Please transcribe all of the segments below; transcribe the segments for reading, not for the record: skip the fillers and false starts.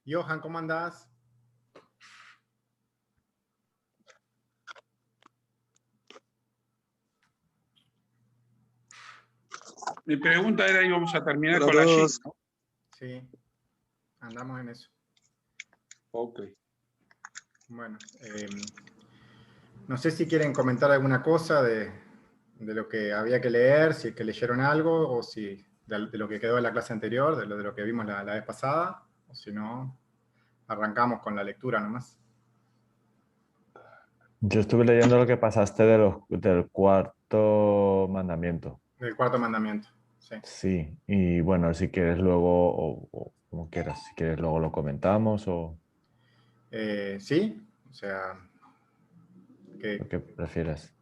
Johan, ¿cómo andás? Mi pregunta era, íbamos a terminar Hola con a la todos. G, ¿no? Sí, andamos en eso. Ok. Bueno, no sé si quieren comentar alguna cosa de lo que había que leer, si es que leyeron algo, o si de lo que quedó en la clase anterior, de lo que vimos la vez pasada, o si no, arrancamos con la lectura nomás. Yo estuve leyendo lo que pasaste del cuarto mandamiento. Del cuarto mandamiento, sí. Sí, y bueno, si quieres luego, o como quieras, si quieres luego lo comentamos o Sí, o sea, lo que prefieras.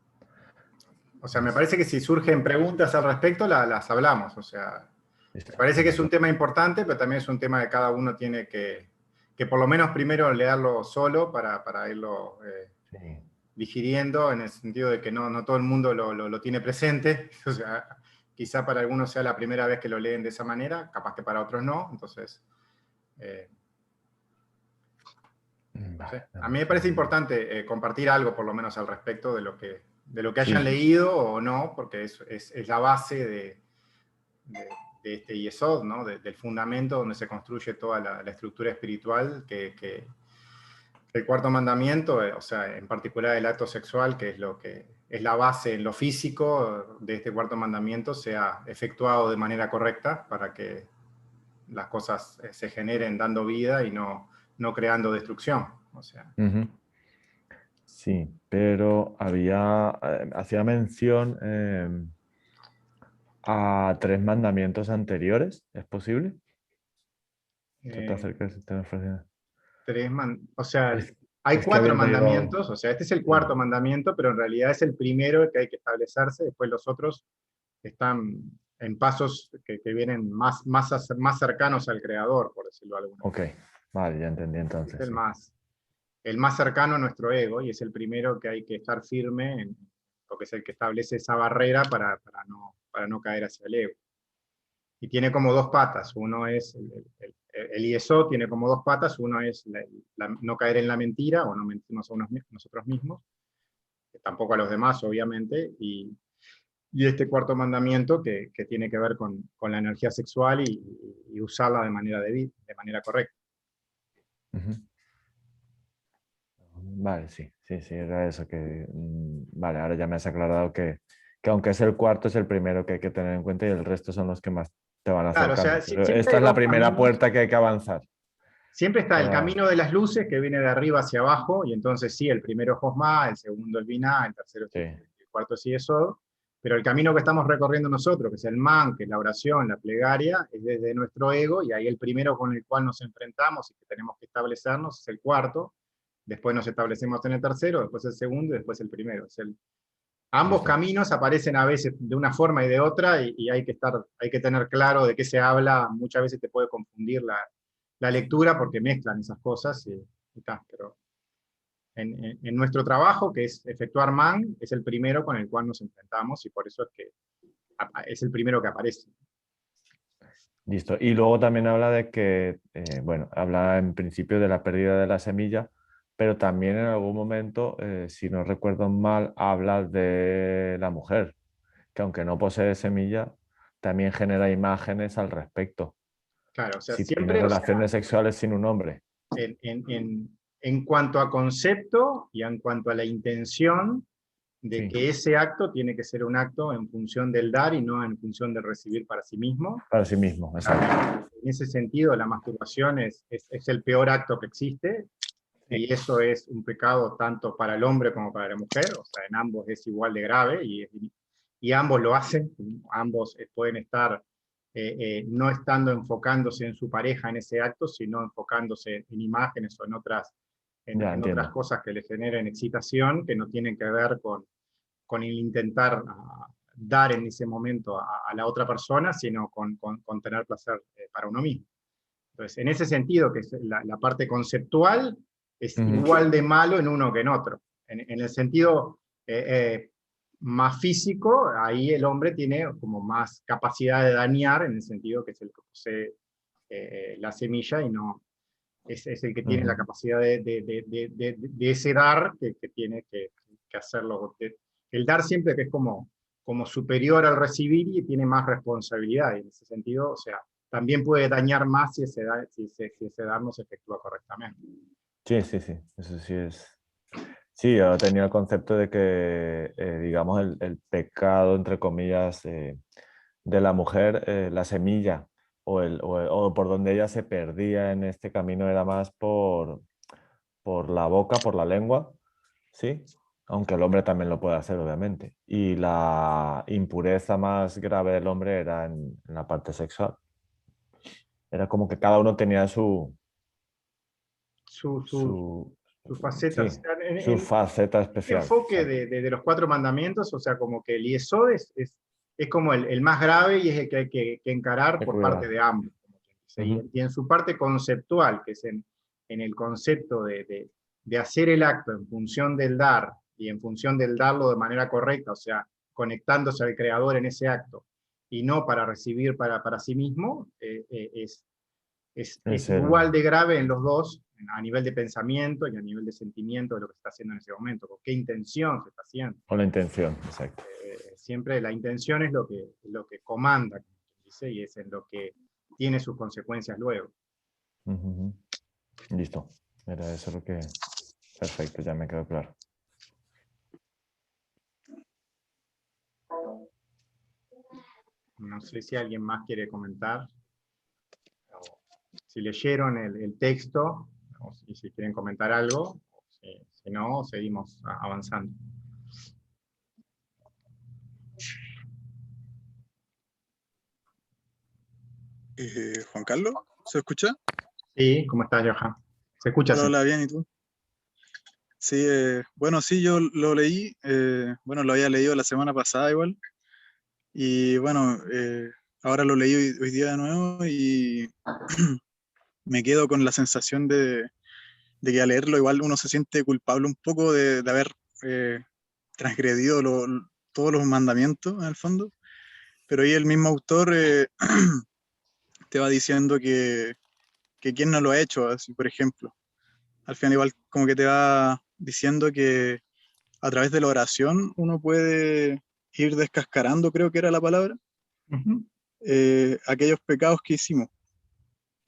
me parece que si surgen preguntas al respecto, las hablamos. O sea, me parece que es un tema importante, pero también es un tema que cada uno tiene que por lo menos primero leerlo solo para irlo Sí. digiriendo, en el sentido de que no todo el mundo lo tiene presente. O sea, quizá para algunos sea la primera vez que lo leen de esa manera, capaz que para otros no. Entonces, no sé. A mí me parece importante compartir algo, por lo menos, al respecto de lo que hayan leído o no, porque es la base de este Yesod, ¿no? Del fundamento donde se construye toda la estructura espiritual que el cuarto mandamiento, o sea, en particular el acto sexual, que es lo que es la base en lo físico de este cuarto mandamiento, sea efectuado de manera correcta para que las cosas se generen dando vida y no creando destrucción. O sea. Sí, pero hacía mención a 3 mandamientos anteriores. ¿Es posible? ¿Te acercas? O sea, hay Es que 4 había leído... mandamientos, o sea, este es el cuarto mandamiento, pero en realidad es el primero que hay que establecerse, después los otros están en pasos que vienen más cercanos al creador, por decirlo de alguna manera. Ok, vale, ya entendí entonces. Es el más cercano a nuestro ego, y es el primero que hay que estar firme, porque es el que establece esa barrera para no caer hacia el ego. Y tiene como 2 patas. Uno es, el ISO tiene como 2 patas. Uno es no caer en la mentira, o no mentirnos a nosotros mismos, tampoco a los demás, obviamente, y este cuarto mandamiento que tiene que ver con la energía sexual y usarla de manera correcta. Vale, sí, era eso que... Vale, ahora ya me has aclarado que aunque es el cuarto, es el primero que hay que tener en cuenta y el resto son los que más te van Claro, o acercando. sea, Pero siempre esta hay es la 2 primera caminos. puerta que hay que avanzar. Siempre está el camino de las luces, que viene de arriba hacia abajo, y entonces sí, el primero es Josma, el segundo es Binah, el tercero es el cuarto es Yesod, pero el camino que estamos recorriendo nosotros, que es el man, que es la oración, la plegaria, es desde nuestro ego, y ahí el primero con el cual nos enfrentamos y que tenemos que establecernos es el cuarto, después nos establecemos en el tercero, después el segundo y después el primero. Ambos caminos aparecen a veces de una forma y de otra, y hay que tener claro de qué se habla. Muchas veces te puede confundir la lectura porque mezclan esas cosas, pero en nuestro trabajo, que es efectuar man, es el primero con el cual nos enfrentamos, y por eso es que es el primero que aparece. Listo. Y luego también habla de que, bueno, habla en principio de la pérdida de la semilla, pero también en algún momento, si no recuerdo mal, habla de la mujer, que aunque no posee semilla, también genera imágenes al respecto. Claro, o sea, Si tiene siempre, relaciones sexuales sin un hombre. en cuanto a concepto y en cuanto a la intención de que ese acto tiene que ser un acto en función del dar y no en función de recibir para sí mismo. Para sí mismo, exacto. En ese sentido, la masturbación es el peor acto que existe, y eso es un pecado tanto para el hombre como para la mujer. O sea, en ambos es igual de grave, y ambos lo hacen. Ambos pueden estar no estando enfocándose en su pareja en ese acto, sino enfocándose en imágenes o en otras cosas que le generen excitación, que no tienen que ver con el intentar dar en ese momento a la otra persona, sino con tener placer para uno mismo. Entonces, en ese sentido, que es la parte conceptual, es igual de malo en uno que en otro. En el sentido más físico, ahí el hombre tiene como más capacidad de dañar, en el sentido que es el que posee la semilla, es el que tiene la capacidad de ese dar que tiene que hacerlo. El dar siempre que es como superior al recibir y tiene más responsabilidad, y en ese sentido, o sea, también puede dañar más si ese dar no se efectúa correctamente. Sí, sí, sí, eso sí es. Sí, yo tenía el concepto de que, digamos, el pecado, entre comillas, de la mujer, la semilla, o por donde ella se perdía en este camino era más por la boca, por la lengua, ¿sí? Aunque el hombre también lo puede hacer, obviamente. Y la impureza más grave del hombre era en la parte sexual. Era como que cada uno tenía Sus su, facetas. sí, su faceta El especial. enfoque de los 4 mandamientos, o sea, como que el yesod es como el más grave y es el que hay que encarar Que por parte cuidar. de ambos. Como quien dice. Y en su parte conceptual, que es en el concepto de hacer el acto en función del dar y en función del darlo de manera correcta, o sea, conectándose al creador en ese acto y no para recibir para sí mismo, es Es igual de grave en los dos, a nivel de pensamiento y a nivel de sentimiento de lo que se está haciendo en ese momento, con qué intención se está haciendo. con la intención, exacto. Siempre la intención es lo que comanda, como se dice, y es en lo que tiene sus consecuencias luego. Listo. Era eso lo que... Perfecto, ya me quedó claro. No sé si alguien más quiere comentar, o si leyeron el texto, o si quieren comentar algo, si no, seguimos avanzando. Juan Carlos, ¿se escucha? Sí, ¿cómo estás, Johan? ¿Se escucha Hola, así? hola, bien, ¿y tú? Sí, bueno, sí, yo lo leí, bueno, lo había leído la semana pasada igual, y bueno, ahora lo leí hoy día de nuevo y me quedo con la sensación de que al leerlo igual uno se siente culpable un poco de haber transgredido todos los mandamientos en el fondo, pero ahí el mismo autor te va diciendo que quién no lo ha hecho, así, por ejemplo. Al final igual como que te va diciendo que a través de la oración uno puede ir descascarando, creo que era la palabra, aquellos pecados que hicimos.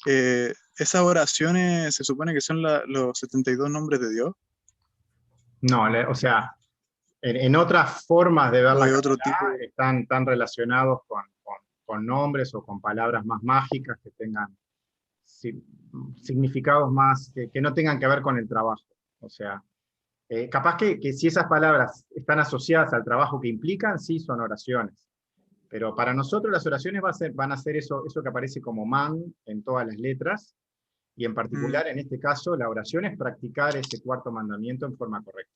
Esas oraciones se supone que son los 72 nombres de Dios, No, o sea, en otras formas de ver o la hay otro Kabbalah tipo. están relacionados con nombres o con palabras más mágicas que tengan significados más, que no tengan que ver con el trabajo. O sea, capaz que si esas palabras están asociadas al trabajo que implican, sí son oraciones. Pero para nosotros las oraciones van a ser eso que aparece como man en todas las letras, y en Mm, particular en este caso la oración es practicar ese 4º mandamiento en forma correcta.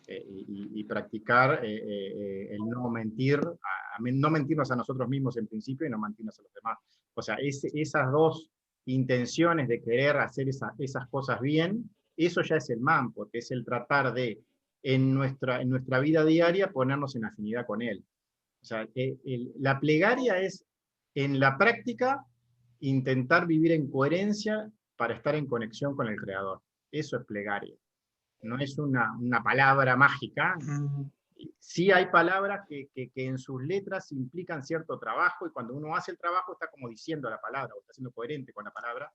Y practicar el no mentir, no mentirnos a nosotros mismos en principio y no mentirnos a los demás. O sea, esas dos intenciones de querer hacer esas cosas bien, eso ya es el man, porque es el tratar de, en nuestra vida diaria, ponernos en afinidad con él. O sea, la plegaria es, en la práctica, intentar vivir en coherencia para estar en conexión con el Creador. Eso es plegaria. No es una palabra mágica. mm, Sí hay palabras que en sus letras implican cierto trabajo, y cuando uno hace el trabajo está como diciendo la palabra, o está siendo coherente con la palabra,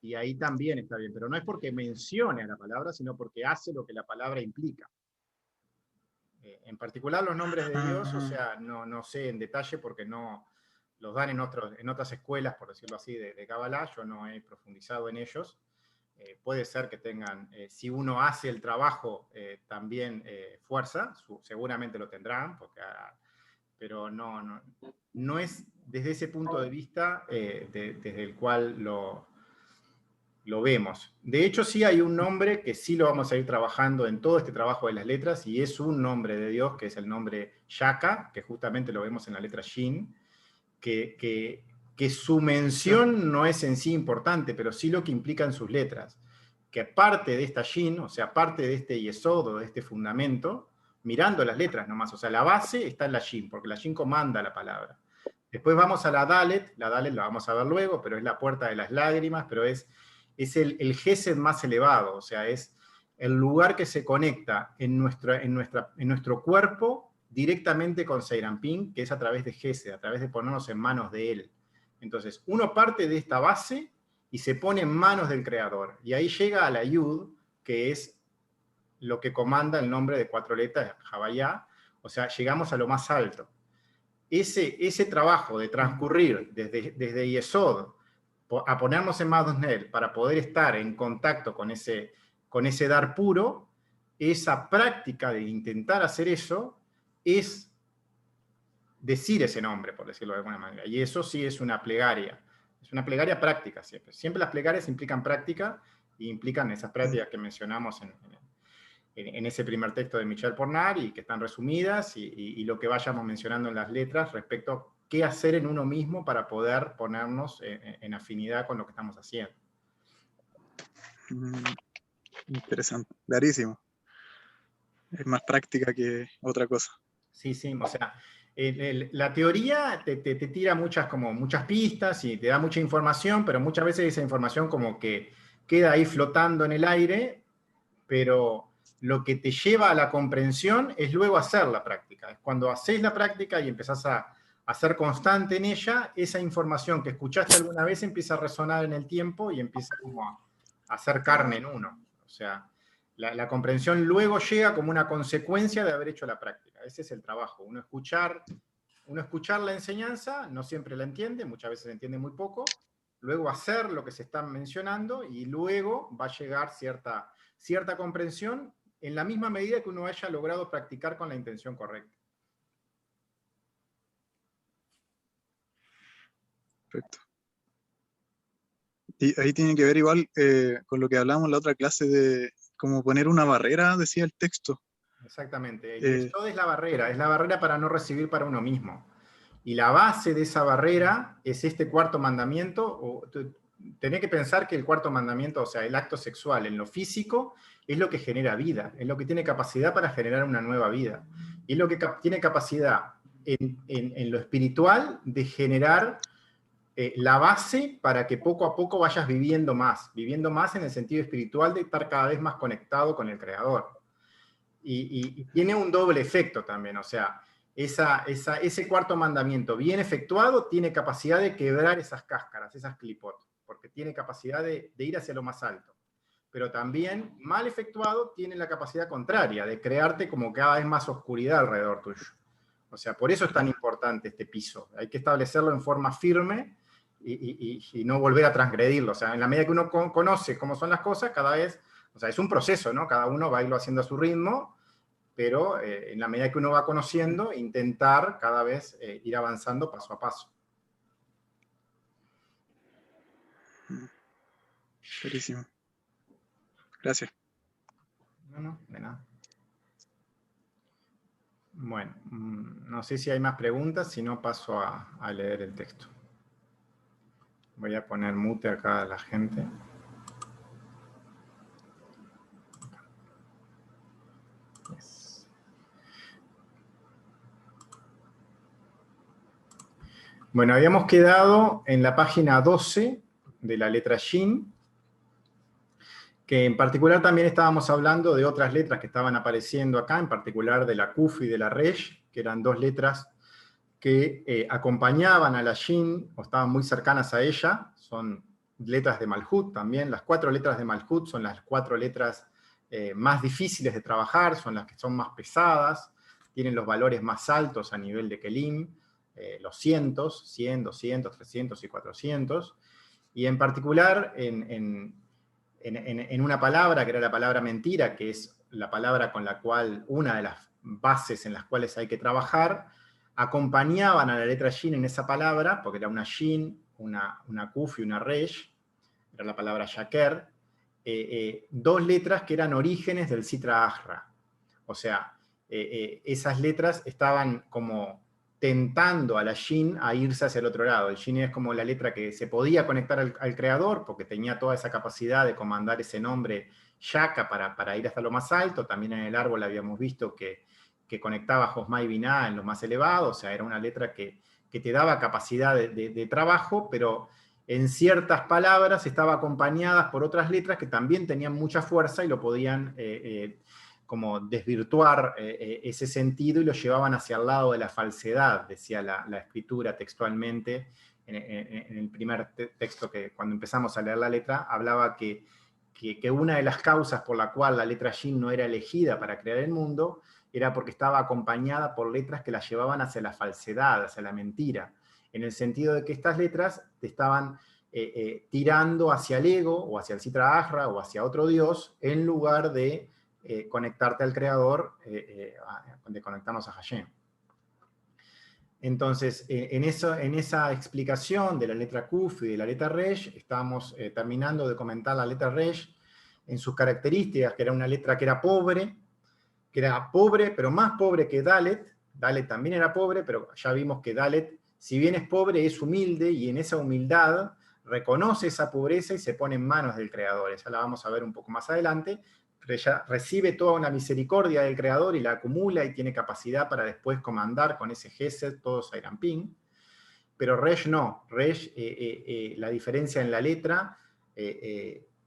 y ahí también está bien, pero no es porque mencione a la palabra, sino porque hace lo que la palabra implica. En particular los nombres de Dios, o sea, no sé en detalle porque no los dan en otras escuelas, por decirlo así, de Kabbalah. Yo no he profundizado en ellos. Puede ser que tengan, si uno hace el trabajo, también fuerza, seguramente lo tendrán, pero no es desde ese punto de vista desde el cual lo vemos. De hecho, sí hay un nombre que sí lo vamos a ir trabajando en todo este trabajo de las letras, y es un nombre de Dios, que es el nombre Shaka, que justamente lo vemos en la letra Shin, que su mención no es en sí importante, pero sí lo que implican sus letras. Que parte de esta Shin, o sea, parte de este Yesod, de este fundamento, mirando las letras nomás, o sea, la base está en la Shin, porque la Shin comanda la palabra. Después vamos a la Dalet la vamos a ver luego, pero es la puerta de las lágrimas, pero es es el gesed más elevado, o sea, es el lugar que se conecta en nuestro cuerpo directamente con Seyranpin, que es a través de gesed, a través de ponernos en manos de él. Entonces, uno parte de esta base y se pone en manos del creador, y ahí llega a la Yud, que es lo que comanda el nombre de 4 letras, Havaya, o sea, llegamos a lo más alto. Ese trabajo de transcurrir desde Yesod a ponernos en manos de él para poder estar en contacto con ese dar puro, esa práctica de intentar hacer eso es decir ese nombre, por decirlo de alguna manera. Y eso sí es una plegaria. Es una plegaria práctica siempre. Siempre las plegarias implican práctica y implican esas prácticas que mencionamos en ese primer texto de Michel Pornar y que están resumidas y lo que vayamos mencionando en las letras respecto a qué hacer en uno mismo para poder ponernos en afinidad con lo que estamos haciendo. Interesante, clarísimo. Es más práctica que otra cosa. Sí, o sea, la teoría te tira muchas pistas y te da mucha información, pero muchas veces esa información como que queda ahí flotando en el aire, pero lo que te lleva a la comprensión es luego hacer la práctica. Es cuando haces la práctica y empezás a ser constante en ella, esa información que escuchaste alguna vez empieza a resonar en el tiempo y empieza como a hacer carne en uno. O sea, la comprensión luego llega como una consecuencia de haber hecho la práctica. Ese es el trabajo. Uno escuchar la enseñanza, no siempre la entiende, muchas veces la entiende muy poco, luego hacer lo que se está mencionando y luego va a llegar cierta comprensión en la misma medida que uno haya logrado practicar con la intención correcta. Perfecto. Y ahí tiene que ver igual con lo que hablamos en la otra clase de como poner una barrera, decía el texto. Exactamente. Esto es la barrera para no recibir para uno mismo. Y la base de esa barrera es este 4º mandamiento. Tenés que pensar que el 4º mandamiento, o sea, el acto sexual en lo físico, es lo que genera vida, es lo que tiene capacidad para generar una nueva vida. Y es lo que tiene capacidad en lo espiritual de generar la base para que poco a poco vayas viviendo más en el sentido espiritual de estar cada vez más conectado con el Creador. Y tiene un doble efecto también, o sea, ese 4º mandamiento bien efectuado tiene capacidad de quebrar esas cáscaras, esas clipot, porque tiene capacidad de ir hacia lo más alto. Pero también, mal efectuado, tiene la capacidad contraria, de crearte como cada vez más oscuridad alrededor tuyo. O sea, por eso es tan importante este piso. Hay que establecerlo en forma firme y no volver a transgredirlo. O sea, en la medida que uno conoce cómo son las cosas, cada vez, o sea, es un proceso, ¿no? Cada uno va a irlo haciendo a su ritmo, pero en la medida que uno va conociendo, intentar cada vez ir avanzando paso a paso. Clarísimo. Gracias. No, de nada. Bueno, no sé si hay más preguntas, si no paso a leer el texto. Voy a poner mute acá a la gente. Yes. Bueno, habíamos quedado en la página 12 de la letra Shin, que en particular también estábamos hablando de otras letras que estaban apareciendo acá, en particular de la Kuf y de la Resh, que eran 2 letras que acompañaban a la Shin, o estaban muy cercanas a ella, son letras de Malhut también. Las 4 letras de Malhut son las 4 letras más difíciles de trabajar, son las que son más pesadas, tienen los valores más altos a nivel de Kelim, los cientos, 100, 200, 300 y 400, y en particular en una palabra, que era la palabra mentira, que es la palabra con la cual, una de las bases en las cuales hay que trabajar, acompañaban a la letra Shin en esa palabra, porque era una Shin, una Kuf y una Resh, era la palabra Shaker, 2 letras que eran orígenes del Sitra Ahra. O sea, esas letras estaban como tentando a la Shin a irse hacia el otro lado. El Shin es como la letra que se podía conectar al creador, porque tenía toda esa capacidad de comandar ese nombre Shaka para ir hasta lo más alto. También en el árbol habíamos visto que conectaba Josma y Binah en lo más elevado, o sea, era una letra que te daba capacidad de trabajo, pero en ciertas palabras estaba acompañadas por otras letras que también tenían mucha fuerza y lo podían como desvirtuar ese sentido y lo llevaban hacia el lado de la falsedad, decía la escritura textualmente. En el primer texto que cuando empezamos a leer la letra, hablaba que una de las causas por la cual la letra Shin no era elegida para crear el mundo era porque estaba acompañada por letras que la llevaban hacia la falsedad, hacia la mentira, en el sentido de que estas letras te estaban tirando hacia el ego, o hacia el Sitra Ahra, o hacia otro dios, en lugar de conectarte al Creador, de conectarnos a Hashem. Entonces, en esa explicación de la letra Kuf y de la letra Resh, estábamos terminando de comentar la letra Resh en sus características, que era una letra que era pobre, pero más pobre que Dalet. Dalet también era pobre, pero ya vimos que Dalet, si bien es pobre, es humilde, y en esa humildad reconoce esa pobreza y se pone en manos del Creador. Esa la vamos a ver un poco más adelante. Pero ella recibe toda una misericordia del Creador y la acumula y tiene capacidad para después comandar con ese Gesed todo Zairampín. Pero Resh no. Resh, la diferencia en la letra,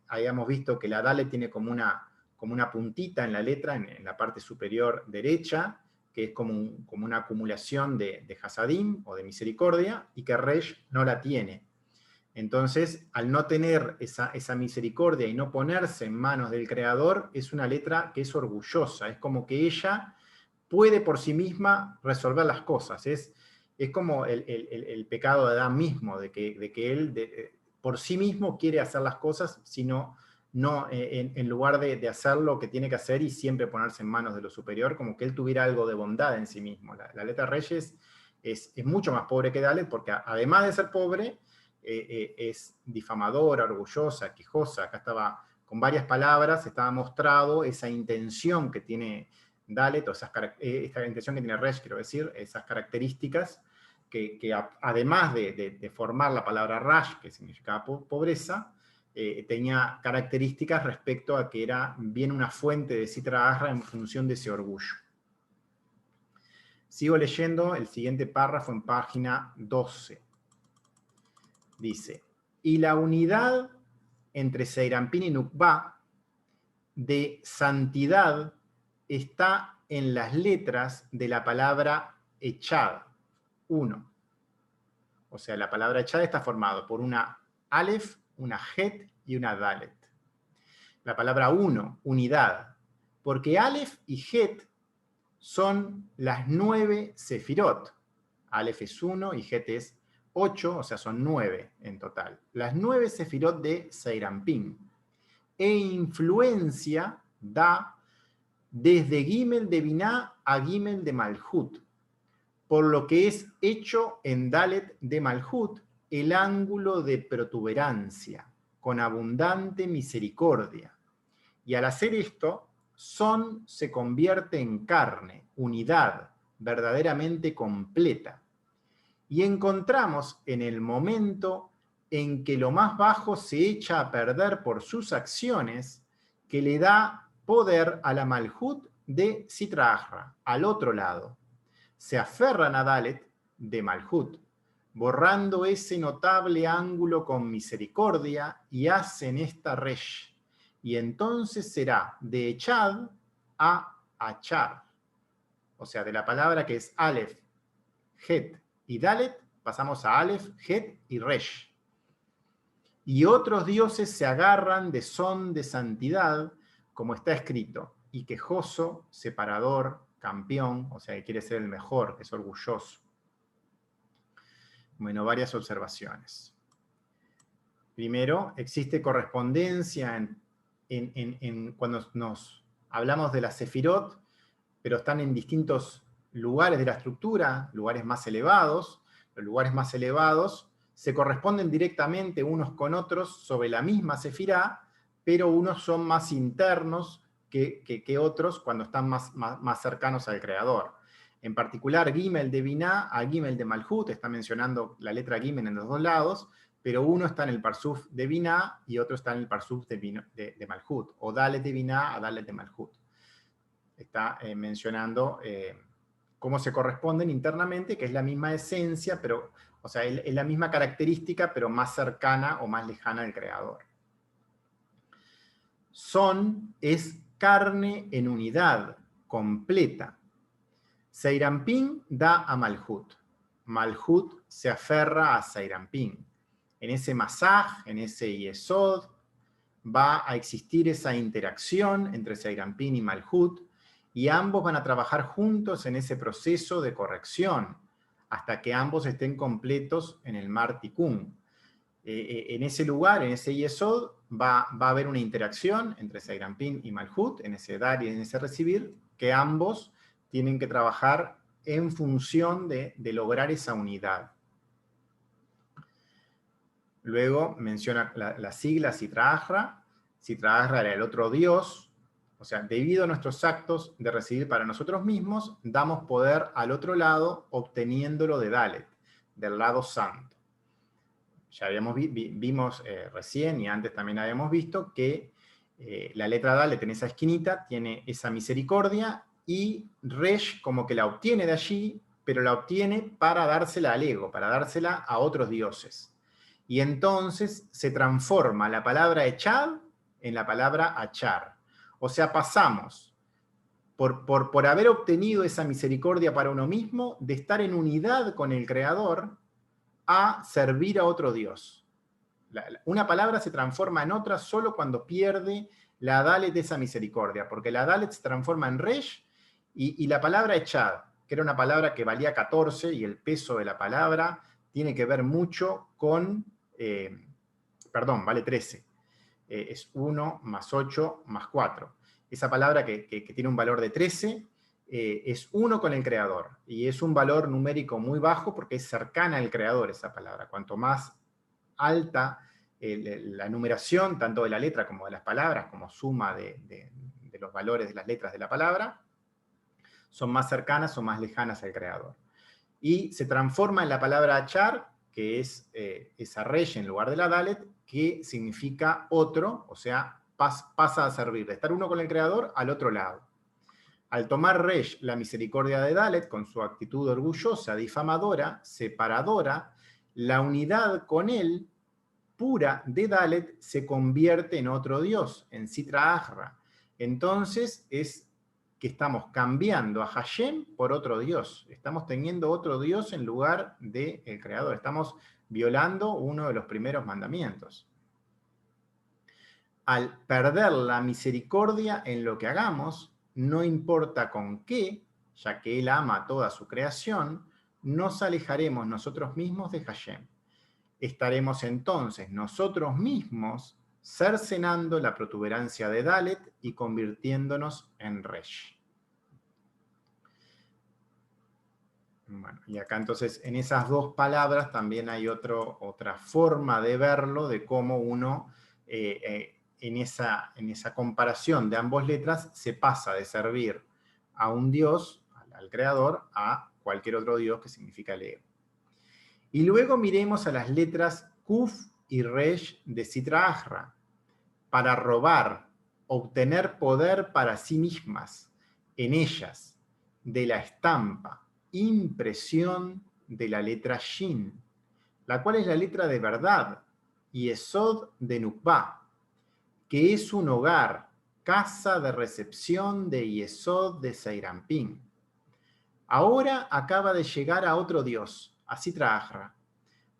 habíamos visto que la Dalet tiene como una puntita en la letra, en la parte superior derecha, que es como una acumulación de Hasadim o de misericordia, y que Resh no la tiene. Entonces, al no tener esa misericordia y no ponerse en manos del Creador, es una letra que es orgullosa, es como que ella puede por sí misma resolver las cosas, es como el pecado de Adán mismo, de que él por sí mismo quiere hacer las cosas, sino no, en lugar de hacer lo que tiene que hacer y siempre ponerse en manos de lo superior, como que él tuviera algo de bondad en sí mismo. La letra Reyes es mucho más pobre que Dalet, porque además de ser pobre, es difamadora, orgullosa, quejosa. Acá estaba, con varias palabras, estaba mostrado esa intención que tiene Dalet, o esta intención que tiene Resh, quiero decir, esas características que además de formar la palabra Rash, que significaba pobreza, tenía características respecto a que era bien una fuente de Sitra Ahra en función de ese orgullo. Sigo leyendo el siguiente párrafo en página 12. Dice, y la unidad entre Zeirampín y Nukba de santidad está en las letras de la palabra Echad, 1. O sea, la palabra Echad está formada por una Aleph, una Het y una Dalet. La palabra 1, unidad, porque Aleph y Het son las 9 Sefirot. Aleph es 1 y Het es 8, o sea, son 9 en total. Las 9 Sefirot de Zeirampín. E influencia da desde Gimel de Biná a Gimel de Malhut, por lo que es hecho en Dalet de Malhut el ángulo de protuberancia, con abundante misericordia. Y al hacer esto, Son se convierte en carne, unidad, verdaderamente completa. Y encontramos en el momento en que lo más bajo se echa a perder por sus acciones, que le da poder a la Malhut de Sitra Ahra, al otro lado. Se aferran a Dalet de Malhut, borrando ese notable ángulo con misericordia, y hacen esta Resh. Y entonces será de Echad a Achar. O sea, de la palabra que es Aleph, Het y Dalet, pasamos a Aleph, Het y Resh. Y otros dioses se agarran de Son de santidad, como está escrito, y quejoso, separador, campeón, o sea, que quiere ser el mejor, es orgulloso. Bueno, varias observaciones. Primero, existe correspondencia cuando nos hablamos de la Sefirot, pero están en distintos lugares de la estructura, lugares más elevados. Los lugares más elevados se corresponden directamente unos con otros sobre la misma Sefirá, pero unos son más internos que otros cuando están más cercanos al Creador. En particular, Gimel de Biná a Gimel de Malhut, está mencionando la letra Gimel en los dos lados, pero uno está en el Parsuf de Biná y otro está en el Parsuf de Malhut, o Dalet de Biná a Dalet de Malhut. Está mencionando cómo se corresponden internamente, que es la misma esencia, pero O sea, es la misma característica, pero más cercana o más lejana al creador. Son es carne en unidad, completa. Seirampín da a Malhut. Malhut se aferra a Seirampín. En ese masaj, en ese yesod, va a existir esa interacción entre Seirampín y Malhut, y ambos van a trabajar juntos en ese proceso de corrección, hasta que ambos estén completos en el Mar Tikkun. En ese lugar, en ese yesod, va a haber una interacción entre Seirampín y Malhut, en ese dar y en ese recibir, que ambos tienen que trabajar en función de lograr esa unidad. Luego menciona la sigla Sitra Achra. Sitra Achra era el otro Dios. O sea, debido a nuestros actos de recibir para nosotros mismos, damos poder al otro lado, obteniéndolo de Dalet, del lado santo. Ya vimos recién, y antes también habíamos visto, que la letra Dalet en esa esquinita tiene esa misericordia, y Resh como que la obtiene de allí, pero la obtiene para dársela al ego, para dársela a otros dioses. Y entonces se transforma la palabra echad en la palabra achar. O sea, pasamos por haber obtenido esa misericordia para uno mismo, de estar en unidad con el Creador, a servir a otro Dios. Una palabra se transforma en otra solo cuando pierde la Dalet de esa misericordia, porque la Dalet se transforma en Resh, y la palabra echad, que era una palabra que valía 14, y el peso de la palabra tiene que ver mucho con, vale 13. Es 1 más 8 más 4. Esa palabra que tiene un valor de 13 es 1 con el Creador, y es un valor numérico muy bajo porque es cercana al Creador esa palabra. Cuanto más alta la numeración, tanto de la letra como de las palabras, como suma de los valores de las letras de la palabra, son más cercanas o más lejanas al Creador. Y se transforma en la palabra achar, que es esa resh en lugar de la dalet, que significa otro, o sea, pasa a servir de estar uno con el Creador al otro lado. Al tomar resh la misericordia de Dalet, con su actitud orgullosa, difamadora, separadora, la unidad con él, pura de Dalet, se convierte en otro Dios, en Sitra Achra. Entonces es que estamos cambiando a Hashem por otro Dios. Estamos teniendo otro Dios en lugar del Creador. Estamos violando uno de los primeros mandamientos. Al perder la misericordia en lo que hagamos, no importa con qué, ya que Él ama toda su creación, nos alejaremos nosotros mismos de Hashem. Estaremos entonces nosotros mismos cercenando la protuberancia de Dalet y convirtiéndonos en Resh. Bueno, y acá entonces en esas dos palabras también hay otra forma de verlo, de cómo uno en esa comparación de ambas letras se pasa de servir a un Dios, al Creador, a cualquier otro Dios, que significa el ego. Y luego miremos a las letras Kuf y Resh de Sitra Achra, para robar, obtener poder para sí mismas, en ellas, de la estampa, impresión de la letra Shin, la cual es la letra de verdad, y Yesod de Nukba, que es un hogar, casa de recepción de Yesod de Seirampín. Ahora acaba de llegar a otro Dios, a Sitra Achra,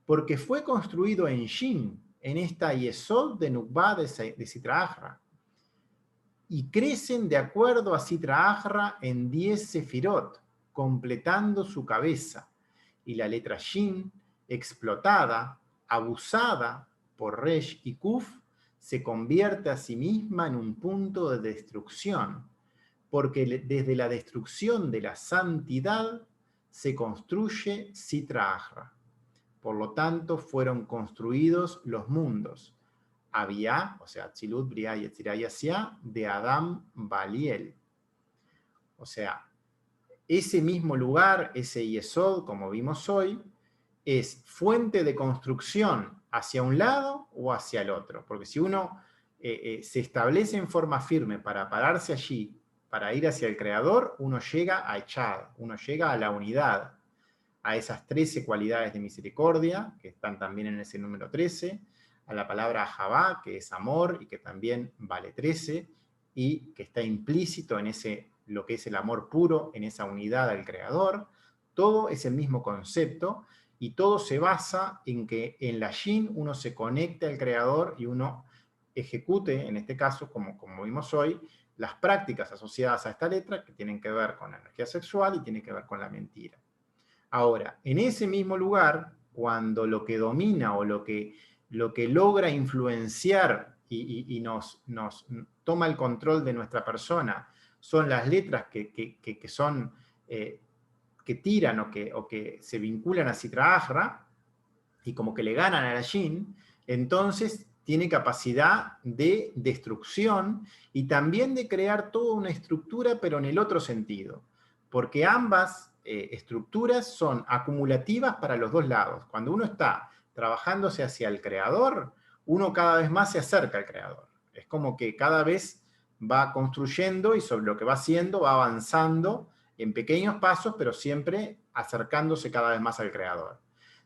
porque fue construido en Shin, en esta Yesod de Nukba de Sitra Achra, y crecen de acuerdo a Sitra Achra en 10 sefirot, completando su cabeza, y la letra Shin, explotada, abusada por Resh y Kuf, se convierte a sí misma en un punto de destrucción, porque desde la destrucción de la santidad se construye Sitra Achra. Por lo tanto, fueron construidos los mundos, Abiyá, o sea, Atzilut, Briá, Yetzirá y Asiá, de Adam Baliel. O sea, ese mismo lugar, ese Yesod, como vimos hoy, es fuente de construcción hacia un lado o hacia el otro. Porque si uno se establece en forma firme para pararse allí, para ir hacia el Creador, uno llega a Echad, uno llega a la unidad. a esas 13 cualidades de misericordia, que están también en ese número 13, a la palabra Ahavá, que es amor, y que también vale 13, y que está implícito en lo que es el amor puro, en esa unidad al Creador. Todo es el mismo concepto, y todo se basa en que en la Yin uno se conecte al Creador y uno ejecute, en este caso, como vimos hoy, las prácticas asociadas a esta letra que tienen que ver con la energía sexual y tienen que ver con la mentira. Ahora, en ese mismo lugar, cuando lo que domina o lo que logra influenciar y nos toma el control de nuestra persona son las letras que son, que tiran o que se vinculan a Sitra Ahra y como que le ganan a la Yin, entonces tiene capacidad de destrucción y también de crear toda una estructura, pero en el otro sentido. Porque ambas estructuras son acumulativas para los dos lados. Cuando uno está trabajándose hacia el creador, uno cada vez más se acerca al creador. Es como que cada vez va construyendo y sobre lo que va haciendo va avanzando en pequeños pasos, pero siempre acercándose cada vez más al creador.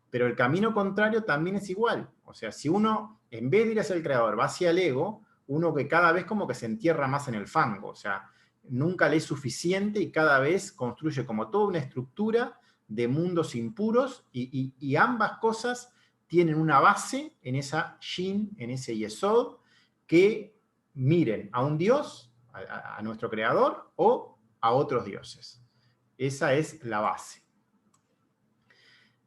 Pero el camino contrario también es igual. O sea, si uno, en vez de ir hacia el creador, va hacia el ego, uno que cada vez como que se entierra más en el fango. O sea, nunca le es suficiente y cada vez construye como toda una estructura de mundos impuros y ambas cosas tienen una base en esa Yin, en ese Yesod, que miren a un Dios, a nuestro creador, o a otros dioses. Esa es la base.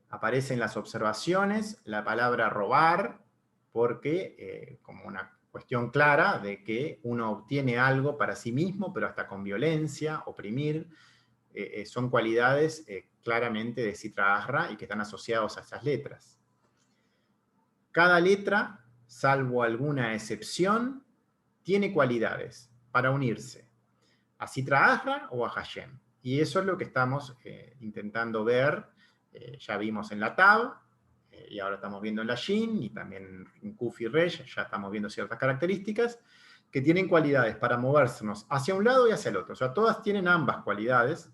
Aparece en las observaciones la palabra robar, porque como una cuestión clara de que uno obtiene algo para sí mismo, pero hasta con violencia, oprimir, son cualidades claramente de Sitra Ahra y que están asociados a esas letras. Cada letra, salvo alguna excepción, tiene cualidades para unirse a Sitra Ahra o a Hashem. Y eso es lo que estamos intentando ver. Ya vimos en la Tab, y ahora estamos viendo en la Yin, y también en Kuf y Resh, ya estamos viendo ciertas características que tienen cualidades para movernos hacia un lado y hacia el otro. O sea, todas tienen ambas cualidades,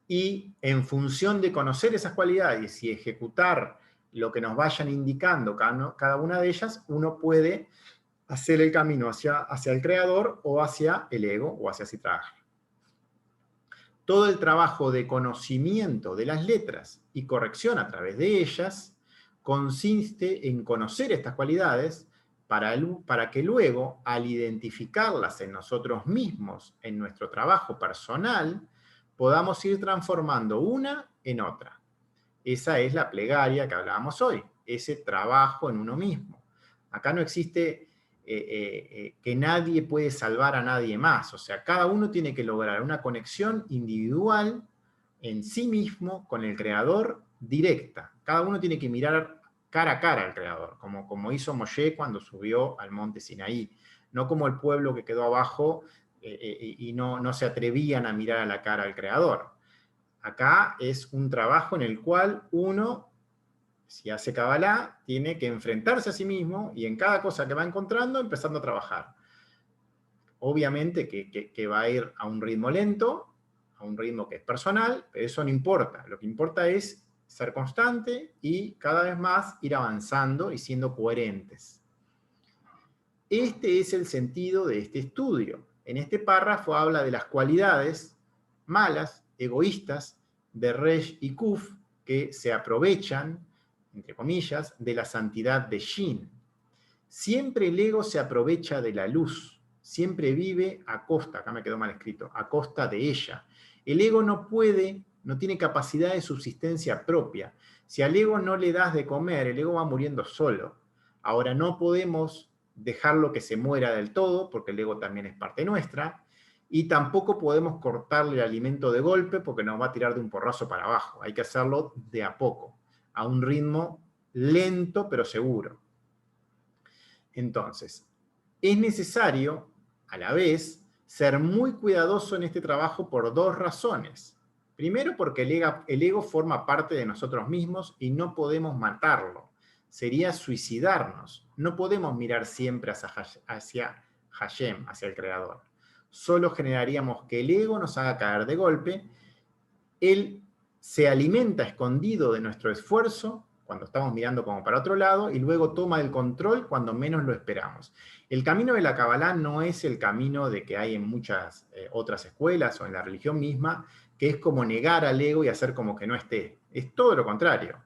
y en función de conocer esas cualidades y ejecutar lo que nos vayan indicando cada una de ellas, uno puede hacer el camino hacia el creador o hacia el ego o hacia Sitra Ahra. Todo el trabajo de conocimiento de las letras y corrección a través de ellas consiste en conocer estas cualidades para que luego, al identificarlas en nosotros mismos, en nuestro trabajo personal, podamos ir transformando una en otra. Esa es la plegaria que hablábamos hoy, ese trabajo en uno mismo. Acá no existe que nadie puede salvar a nadie más. O sea, cada uno tiene que lograr una conexión individual en sí mismo con el Creador directa. Cada uno tiene que mirar cara a cara al Creador, como hizo Moshe cuando subió al monte Sinaí. No como el pueblo que quedó abajo y no se atrevían a mirar a la cara al Creador. Acá es un trabajo en el cual uno, si hace Kabbalah, tiene que enfrentarse a sí mismo y en cada cosa que va encontrando, empezando a trabajar. Obviamente que va a ir a un ritmo lento, a un ritmo que es personal, pero eso no importa. Lo que importa es ser constante y cada vez más ir avanzando y siendo coherentes. Este es el sentido de este estudio. En este párrafo habla de las cualidades malas, egoístas, de Resh y Kuf, que se aprovechan, entre comillas, de la santidad de Shin. Siempre el ego se aprovecha de la luz, siempre vive a costa, acá me quedó mal escrito, a costa de ella. El ego no tiene capacidad de subsistencia propia. Si al ego no le das de comer, el ego va muriendo solo. Ahora, no podemos dejarlo que se muera del todo, porque el ego también es parte nuestra, y tampoco podemos cortarle el alimento de golpe, porque nos va a tirar de un porrazo para abajo. Hay que hacerlo de a poco, a un ritmo lento pero seguro. Entonces, es necesario, a la vez, ser muy cuidadoso en este trabajo por dos razones. Primero, porque el ego forma parte de nosotros mismos y no podemos matarlo. Sería suicidarnos. No podemos mirar siempre hacia Hashem, hacia el Creador. Solo generaríamos que el ego nos haga caer de golpe. El se alimenta escondido de nuestro esfuerzo cuando estamos mirando como para otro lado, y luego toma el control cuando menos lo esperamos. El camino de la Kabbalah no es el camino de que hay en muchas otras escuelas o en la religión misma, que es como negar al ego y hacer como que no esté. Es todo lo contrario.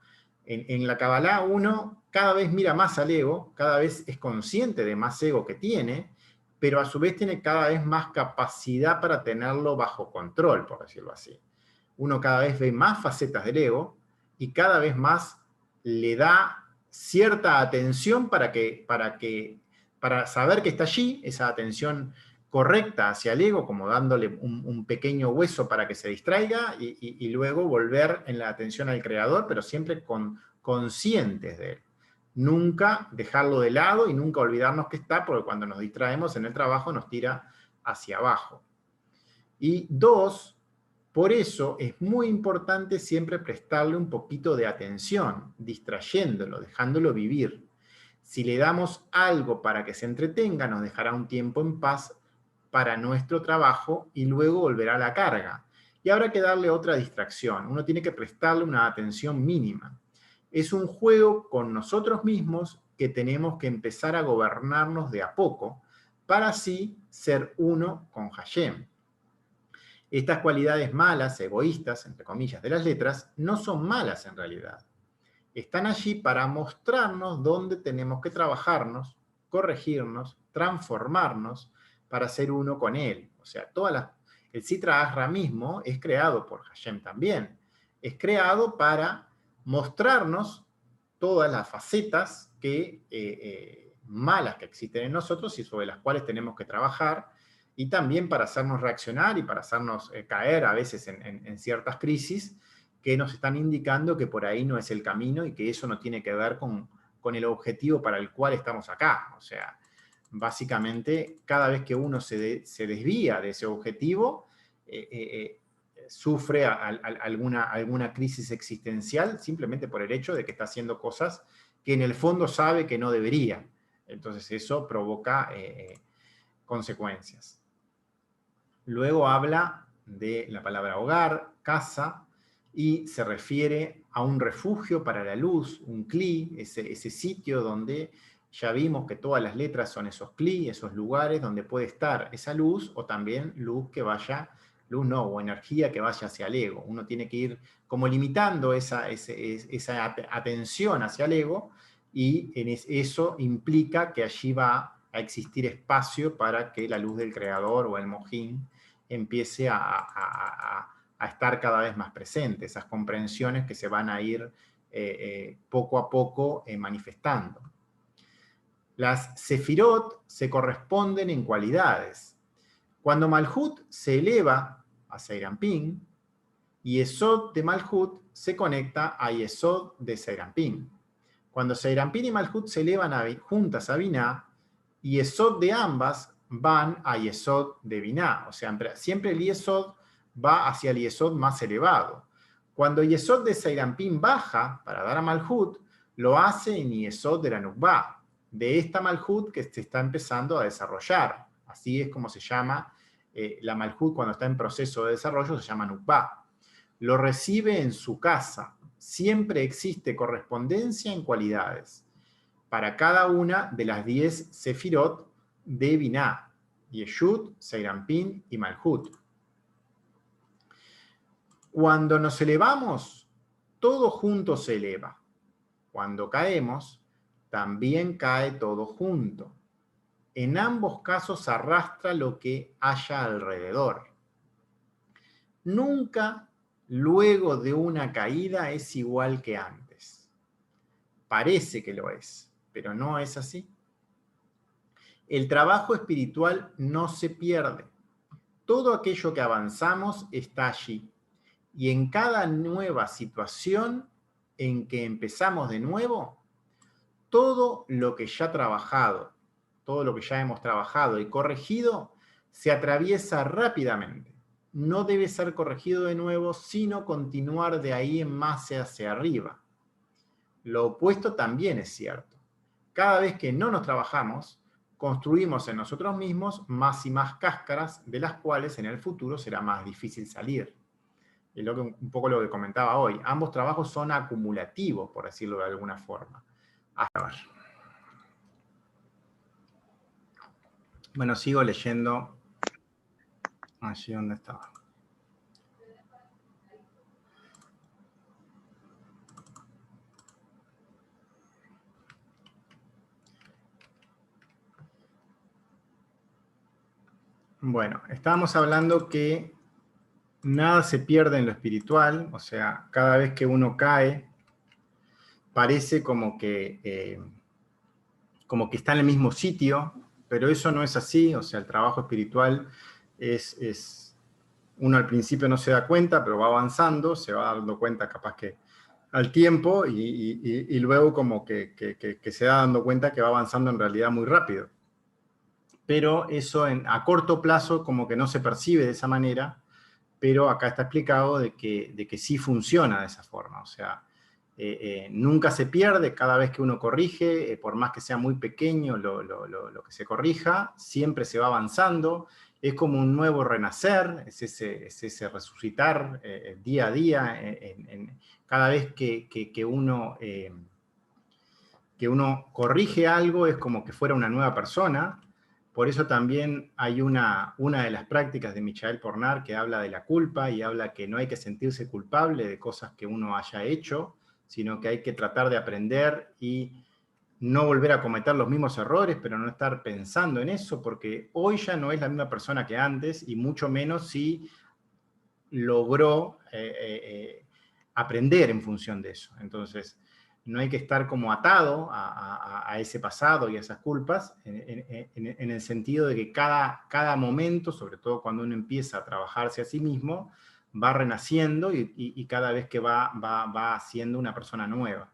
En la Kabbalah uno cada vez mira más al ego, cada vez es consciente de más ego que tiene, pero a su vez tiene cada vez más capacidad para tenerlo bajo control, por decirlo así. Uno cada vez ve más facetas del ego y cada vez más le da cierta atención para saber que está allí, esa atención correcta hacia el ego, como dándole un pequeño hueso para que se distraiga, y luego volver en la atención al creador, pero siempre conscientes de él. Nunca dejarlo de lado y nunca olvidarnos que está, porque cuando nos distraemos en el trabajo nos tira hacia abajo. Y dos, por eso es muy importante siempre prestarle un poquito de atención, distrayéndolo, dejándolo vivir. Si le damos algo para que se entretenga, nos dejará un tiempo en paz para nuestro trabajo y luego volverá a la carga. Y habrá que darle otra distracción. Uno tiene que prestarle una atención mínima. Es un juego con nosotros mismos que tenemos que empezar a gobernarnos de a poco para así ser uno con Hashem. Estas cualidades malas, egoístas, entre comillas, de las letras, no son malas en realidad. Están allí para mostrarnos dónde tenemos que trabajarnos, corregirnos, transformarnos para ser uno con Él. O sea, el Sitra Achra mismo es creado por Hashem también. Es creado para mostrarnos todas las facetas malas que existen en nosotros y sobre las cuales tenemos que trabajar, y también para hacernos reaccionar y para hacernos caer a veces en ciertas crisis que nos están indicando que por ahí no es el camino y que eso no tiene que ver con el objetivo para el cual estamos acá. O sea, básicamente, cada vez que uno se desvía de ese objetivo, sufre alguna crisis existencial simplemente por el hecho de que está haciendo cosas que en el fondo sabe que no debería. Entonces eso provoca consecuencias. Luego habla de la palabra hogar, casa, y se refiere a un refugio para la luz, un cli, ese sitio donde ya vimos que todas las letras son esos cli, esos lugares donde puede estar esa luz, o también luz o energía que vaya hacia el ego. Uno tiene que ir como limitando esa atención hacia el ego, y eso implica que allí va a existir espacio para que la luz del creador o el mojín empiece a estar cada vez más presente, esas comprensiones que se van a ir poco a poco manifestando. Las sefirot se corresponden en cualidades. Cuando Malhut se eleva a Seirampin, Yesod de Malhut se conecta a Yesod de Seirampin. Cuando Seirampin y Malhut se elevan juntas a Binah, Yesod de ambas van a Yesod de Binah. O sea, siempre el Yesod va hacia el Yesod más elevado. Cuando Yesod de Seirampin baja para dar a Malhut, lo hace en Yesod de la Nukba, de esta Malhut que se está empezando a desarrollar. Así es como se llama la Malhut cuando está en proceso de desarrollo, se llama Nukba. Lo recibe en su casa. Siempre existe correspondencia en cualidades para cada una de las 10 sefirot de Binah, Yeshut, Seirampin y Malhut. Cuando nos elevamos, todo junto se eleva. Cuando caemos, también cae todo junto. En ambos casos arrastra lo que haya alrededor. Nunca luego de una caída es igual que antes. Parece que lo es, pero no es así. El trabajo espiritual no se pierde. Todo aquello que avanzamos está allí. Y en cada nueva situación en que empezamos de nuevo, todo lo que ya hemos trabajado y corregido, se atraviesa rápidamente. No debe ser corregido de nuevo, sino continuar de ahí en más hacia arriba. Lo opuesto también es cierto. Cada vez que no nos trabajamos, construimos en nosotros mismos más y más cáscaras, de las cuales en el futuro será más difícil salir. y un poco lo que comentaba hoy, ambos trabajos son acumulativos, por decirlo de alguna forma. A ver. Bueno, sigo leyendo. Allí donde estaba. Bueno, estábamos hablando que nada se pierde en lo espiritual, o sea, cada vez que uno cae, parece como que está en el mismo sitio, pero eso no es así, o sea, el trabajo espiritual uno al principio no se da cuenta, pero va avanzando, se va dando cuenta capaz que al tiempo, y luego como que se da dando cuenta que va avanzando en realidad muy rápido. Pero eso a corto plazo como que no se percibe de esa manera, pero acá está explicado de que sí funciona de esa forma, o sea, nunca se pierde cada vez que uno corrige, por más que sea muy pequeño lo que se corrija, siempre se va avanzando, es como un nuevo renacer, es ese resucitar día a día, cada vez que uno corrige algo es como que fuera una nueva persona. Por eso también hay una de las prácticas de Michael Pornar que habla de la culpa y habla que no hay que sentirse culpable de cosas que uno haya hecho, sino que hay que tratar de aprender y no volver a cometer los mismos errores, pero no estar pensando en eso, porque hoy ya no es la misma persona que antes, y mucho menos si logró aprender en función de eso. Entonces, no hay que estar como atado a ese pasado y a esas culpas, en el sentido de que cada momento, sobre todo cuando uno empieza a trabajarse a sí mismo, va renaciendo y cada vez que va siendo una persona nueva.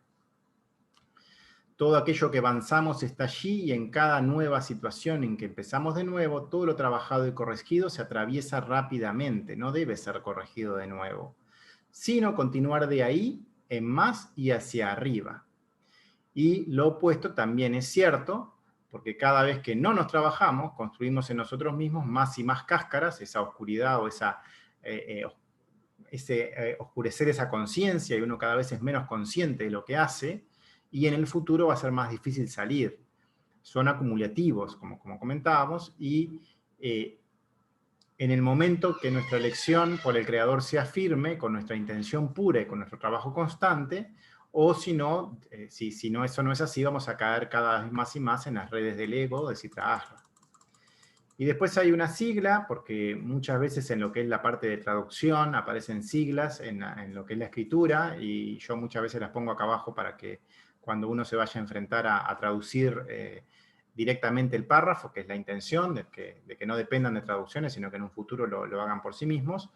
Todo aquello que avanzamos está allí, y en cada nueva situación en que empezamos de nuevo, todo lo trabajado y corregido se atraviesa rápidamente, no debe ser corregido de nuevo, sino continuar de ahí en más y hacia arriba. Y lo opuesto también es cierto, porque cada vez que no nos trabajamos, construimos en nosotros mismos más y más cáscaras, esa oscuridad o ese oscurecer esa conciencia, y uno cada vez es menos consciente de lo que hace, y en el futuro va a ser más difícil salir. Son acumulativos, como comentábamos, y en el momento que nuestra elección por el Creador sea firme, con nuestra intención pura y con nuestro trabajo constante, o si no, eso no es así, vamos a caer cada vez más y más en las redes del ego, de Sitra Ahra. Y después hay una sigla, porque muchas veces en lo que es la parte de traducción aparecen siglas en lo que es la escritura, y yo muchas veces las pongo acá abajo para que cuando uno se vaya a enfrentar a traducir directamente el párrafo, que es la intención, de que no dependan de traducciones, sino que en un futuro lo hagan por sí mismos.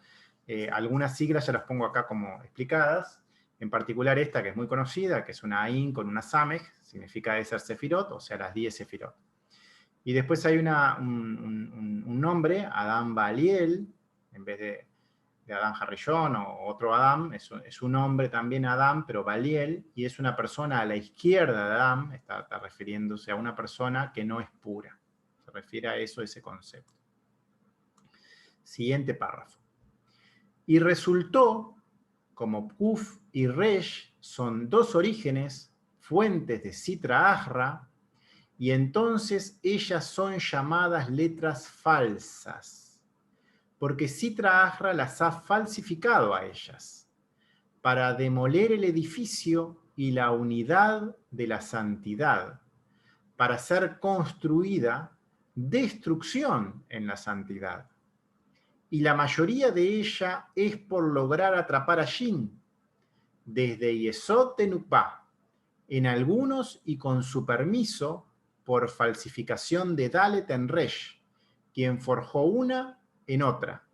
Algunas siglas ya las pongo acá como explicadas, en particular esta que es muy conocida, que es una Ain con una Samej, significa Eser Sefirot, o sea, las 10 Sefirot. Y después hay un nombre, Adam Baliel, en vez de Adam Harrison o otro Adam, es un hombre también Adam, pero Baliel, y es una persona a la izquierda de Adam, está refiriéndose a una persona que no es pura. Se refiere a eso, ese concepto. Siguiente párrafo. Y resultó, como Kuf y Resh son dos orígenes, fuentes de Sitra Ahra, y entonces ellas son llamadas letras falsas, porque Sitra Ahra las ha falsificado a ellas, para demoler el edificio y la unidad de la santidad, para ser construida destrucción en la santidad. Y la mayoría de ella es por lograr atrapar a Shin, desde Yesod Tenupá, en algunos y con su permiso, por falsificación de Dalet en Resh, quien forjó una en otra,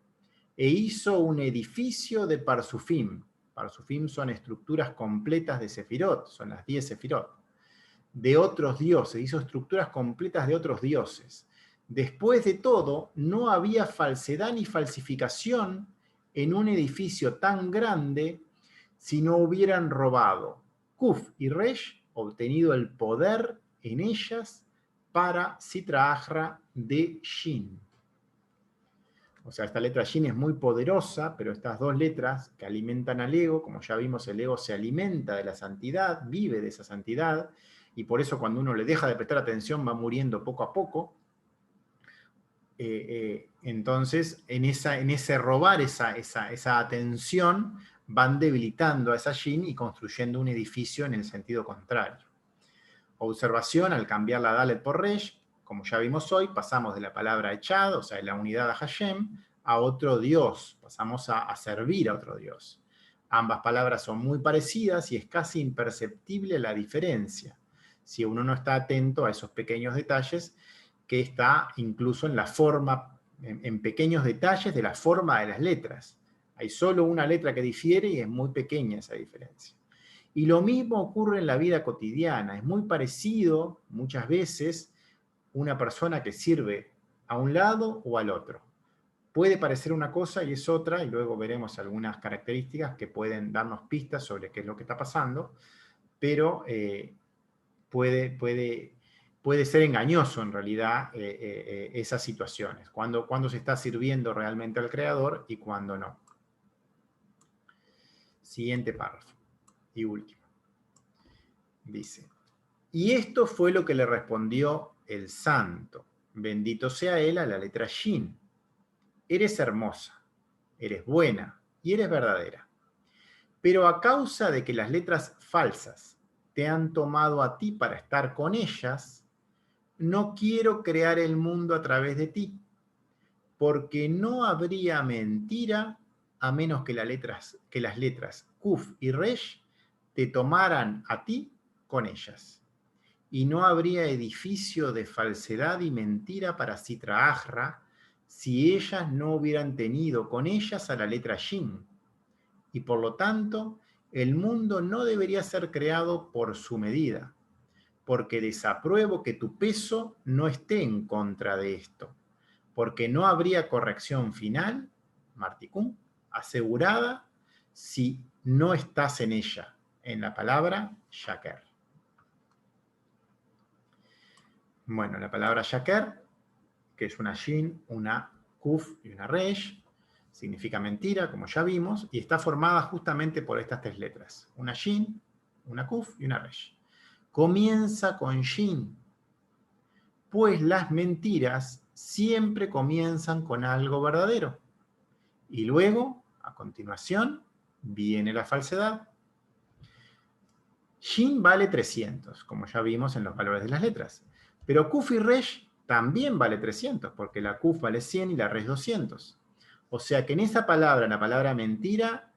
e hizo un edificio de Parsufim. Parsufim son estructuras completas de Sefirot, son las 10 Sefirot, de otros dioses, hizo estructuras completas de otros dioses. Después de todo, no había falsedad ni falsificación en un edificio tan grande si no hubieran robado Kuf y Resh, obtenido el poder en ellas para Sitra Ahra de Shin. O sea, esta letra Shin es muy poderosa, pero estas dos letras que alimentan al ego, como ya vimos, el ego se alimenta de la santidad, vive de esa santidad, y por eso cuando uno le deja de prestar atención va muriendo poco a poco. Entonces, en ese robar esa atención, van debilitando a esa Shin y construyendo un edificio en el sentido contrario. Observación, al cambiar la Dalet por Resh, como ya vimos hoy, pasamos de la palabra echad, o sea, de la unidad a Hashem, a otro Dios, pasamos a servir a otro Dios. Ambas palabras son muy parecidas y es casi imperceptible la diferencia, si uno no está atento a esos pequeños detalles, que está incluso en la forma, en pequeños detalles de la forma de las letras. Hay solo una letra que difiere y es muy pequeña esa diferencia. Y lo mismo ocurre en la vida cotidiana, es muy parecido muchas veces una persona que sirve a un lado o al otro. Puede parecer una cosa y es otra, y luego veremos algunas características que pueden darnos pistas sobre qué es lo que está pasando, pero puede ser engañoso en realidad esas situaciones, cuando se está sirviendo realmente al Creador y cuando no. Siguiente párrafo y último. Dice, y esto fue lo que le respondió el santo, bendito sea él, a la letra Shin. Eres hermosa, eres buena y eres verdadera. Pero a causa de que las letras falsas te han tomado a ti para estar con ellas, no quiero crear el mundo a través de ti, porque no habría mentira a menos que las letras Kuf y Resh te tomaran a ti con ellas. Y no habría edificio de falsedad y mentira para Sitra Ahra si ellas no hubieran tenido con ellas a la letra Shin. Y por lo tanto, el mundo no debería ser creado por su medida, porque desapruebo que tu peso no esté en contra de esto, porque no habría corrección final, Marticún, asegurada si no estás en ella, en la palabra Shaker. Bueno, la palabra Shaker, que es una Shin, una Kuf y una Resh, significa mentira, como ya vimos, y está formada justamente por estas tres letras. Una Shin, una Kuf y una Resh. Comienza con Shin, pues las mentiras siempre comienzan con algo verdadero. Y luego, a continuación, viene la falsedad. Shin vale 300, como ya vimos en los valores de las letras. Pero Kuf y Resh también vale 300, porque la Kuf vale 100 y la Resh 200. O sea que en esa palabra, en la palabra mentira,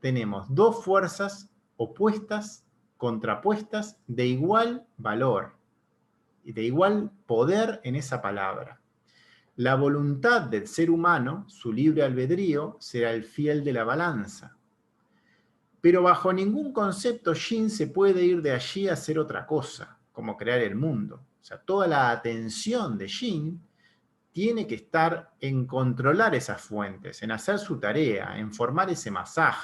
tenemos dos fuerzas opuestas, contrapuestas, de igual valor y de igual poder en esa palabra. La voluntad del ser humano, su libre albedrío, será el fiel de la balanza. Pero bajo ningún concepto Shin se puede ir de allí a hacer otra cosa, como crear el mundo. O sea, toda la atención de Shin tiene que estar en controlar esas fuentes, en hacer su tarea, en formar ese masaj,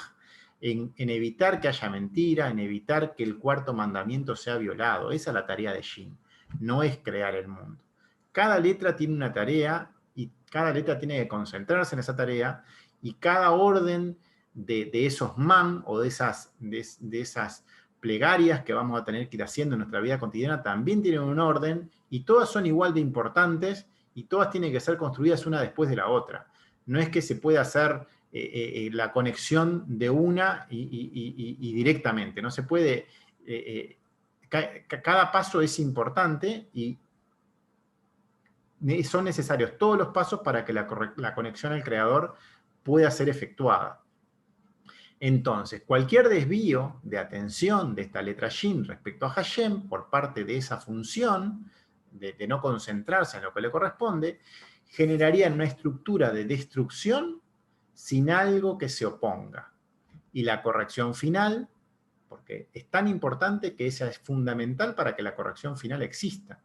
en evitar que haya mentira, en evitar que el cuarto mandamiento sea violado. Esa es la tarea de Shin, no es crear el mundo. Cada letra tiene una tarea y cada letra tiene que concentrarse en esa tarea y cada orden de esos man o de esas plegarias que vamos a tener que ir haciendo en nuestra vida cotidiana también tienen un orden y todas son igual de importantes y todas tienen que ser construidas una después de la otra. No es que se pueda hacer la conexión de una y directamente, no se puede, cada paso es importante y son necesarios todos los pasos para que la conexión al creador pueda ser efectuada. Entonces, cualquier desvío de atención de esta letra Shin respecto a Hashem por parte de esa función, de no concentrarse en lo que le corresponde, generaría una estructura de destrucción sin algo que se oponga. Y la corrección final, porque es tan importante que esa es fundamental para que la corrección final exista.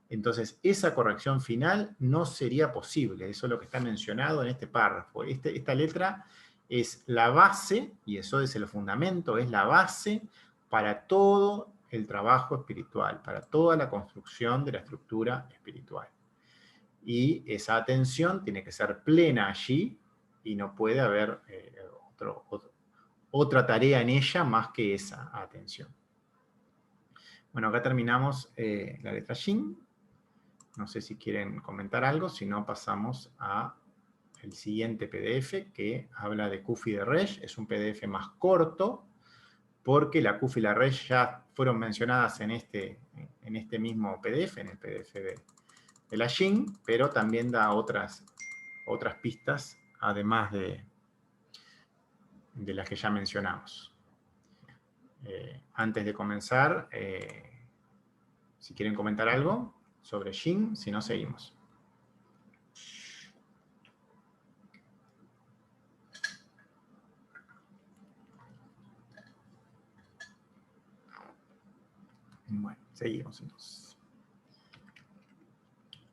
Entonces, esa corrección final no sería posible. Eso es lo que está mencionado en este párrafo. Esta letra es la base, y eso es el fundamento, es la base para todo el trabajo espiritual, para toda la construcción de la estructura espiritual. y esa atención tiene que ser plena allí, y no puede haber otra tarea en ella más que esa atención. Bueno, acá terminamos la letra Shin. No sé si quieren comentar algo, si no pasamos a el siguiente PDF que habla de Kuf y de Resh. Es un PDF más corto, porque la Kuf y la Resh ya fueron mencionadas en este mismo PDF, en el PDF de la Shin, pero también da otras pistas, además de las que ya mencionamos. Antes de comenzar, si quieren comentar algo sobre Shin, si no, seguimos. Bueno, seguimos entonces.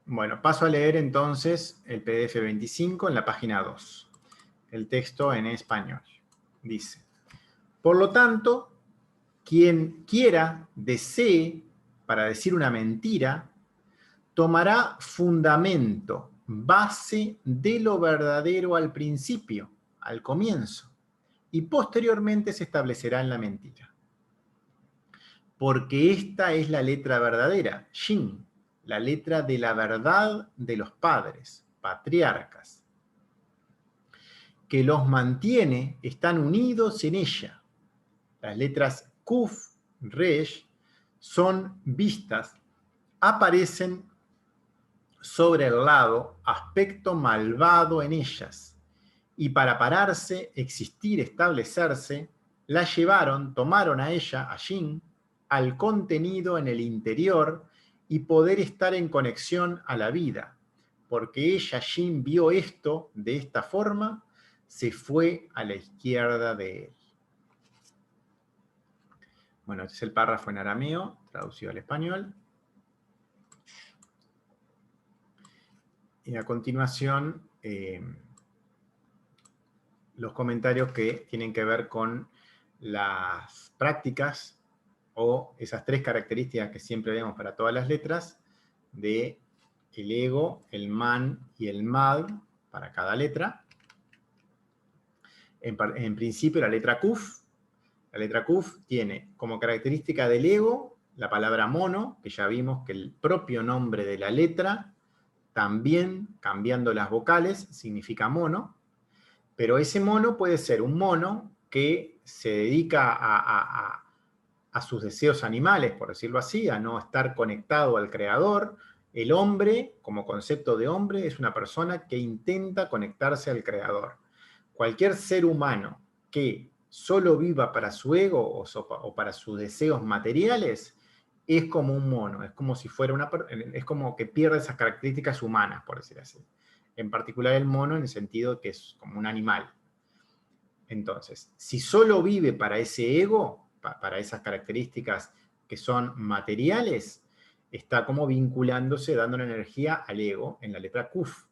Bueno, paso a leer entonces el PDF 25 en la página 2. El texto en español. Dice: por lo tanto, quien quiera, desee, para decir una mentira, tomará fundamento, base de lo verdadero al principio, al comienzo, y posteriormente se establecerá en la mentira. Porque esta es la letra verdadera, Shin, la letra de la verdad de los padres, patriarcas, que los mantiene, están unidos en ella. Las letras Kuf, Resh, son vistas, aparecen sobre el lado, aspecto malvado en ellas, y para pararse, existir, establecerse, la llevaron, tomaron a ella, a Shin, al contenido en el interior y poder estar en conexión a la vida. Porque ella, Shin, vio esto de esta forma, se fue a la izquierda de él. Bueno, este es el párrafo en arameo, traducido al español. Y a continuación, los comentarios que tienen que ver con las prácticas o esas tres características que siempre vemos para todas las letras, de el ego, el man y el mad para cada letra. En principio, la letra Kuf. La letra Kuf tiene como característica del ego la palabra mono, que ya vimos que el propio nombre de la letra, también cambiando las vocales, significa mono, pero ese mono puede ser un mono que se dedica a sus deseos animales, por decirlo así, a no estar conectado al creador. El hombre, como concepto de hombre, es una persona que intenta conectarse al creador. Cualquier ser humano que solo viva para su ego o para sus deseos materiales es como un mono, es como si fuera es como que pierde esas características humanas, por decir así. En particular el mono en el sentido que es como un animal. Entonces, si solo vive para ese ego, para esas características que son materiales, está como vinculándose, dando energía al ego en la letra Kuf.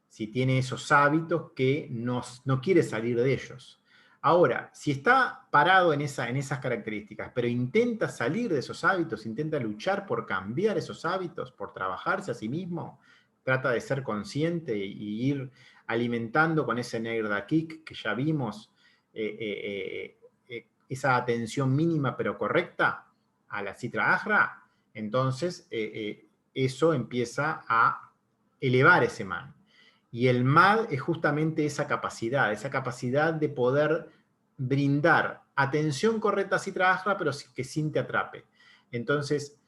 Si tiene esos hábitos que no quiere salir de ellos. Ahora, si está parado en esas características, pero intenta salir de esos hábitos, intenta luchar por cambiar esos hábitos, por trabajarse a sí mismo, trata de ser consciente y ir alimentando con ese Nerdakik que ya vimos, esa atención mínima pero correcta a la Sitra Ahra, entonces eso empieza a elevar ese man. Y el mad es justamente esa capacidad de poder brindar atención correcta a Sitra Ahra, pero que sin te atrape. Entonces,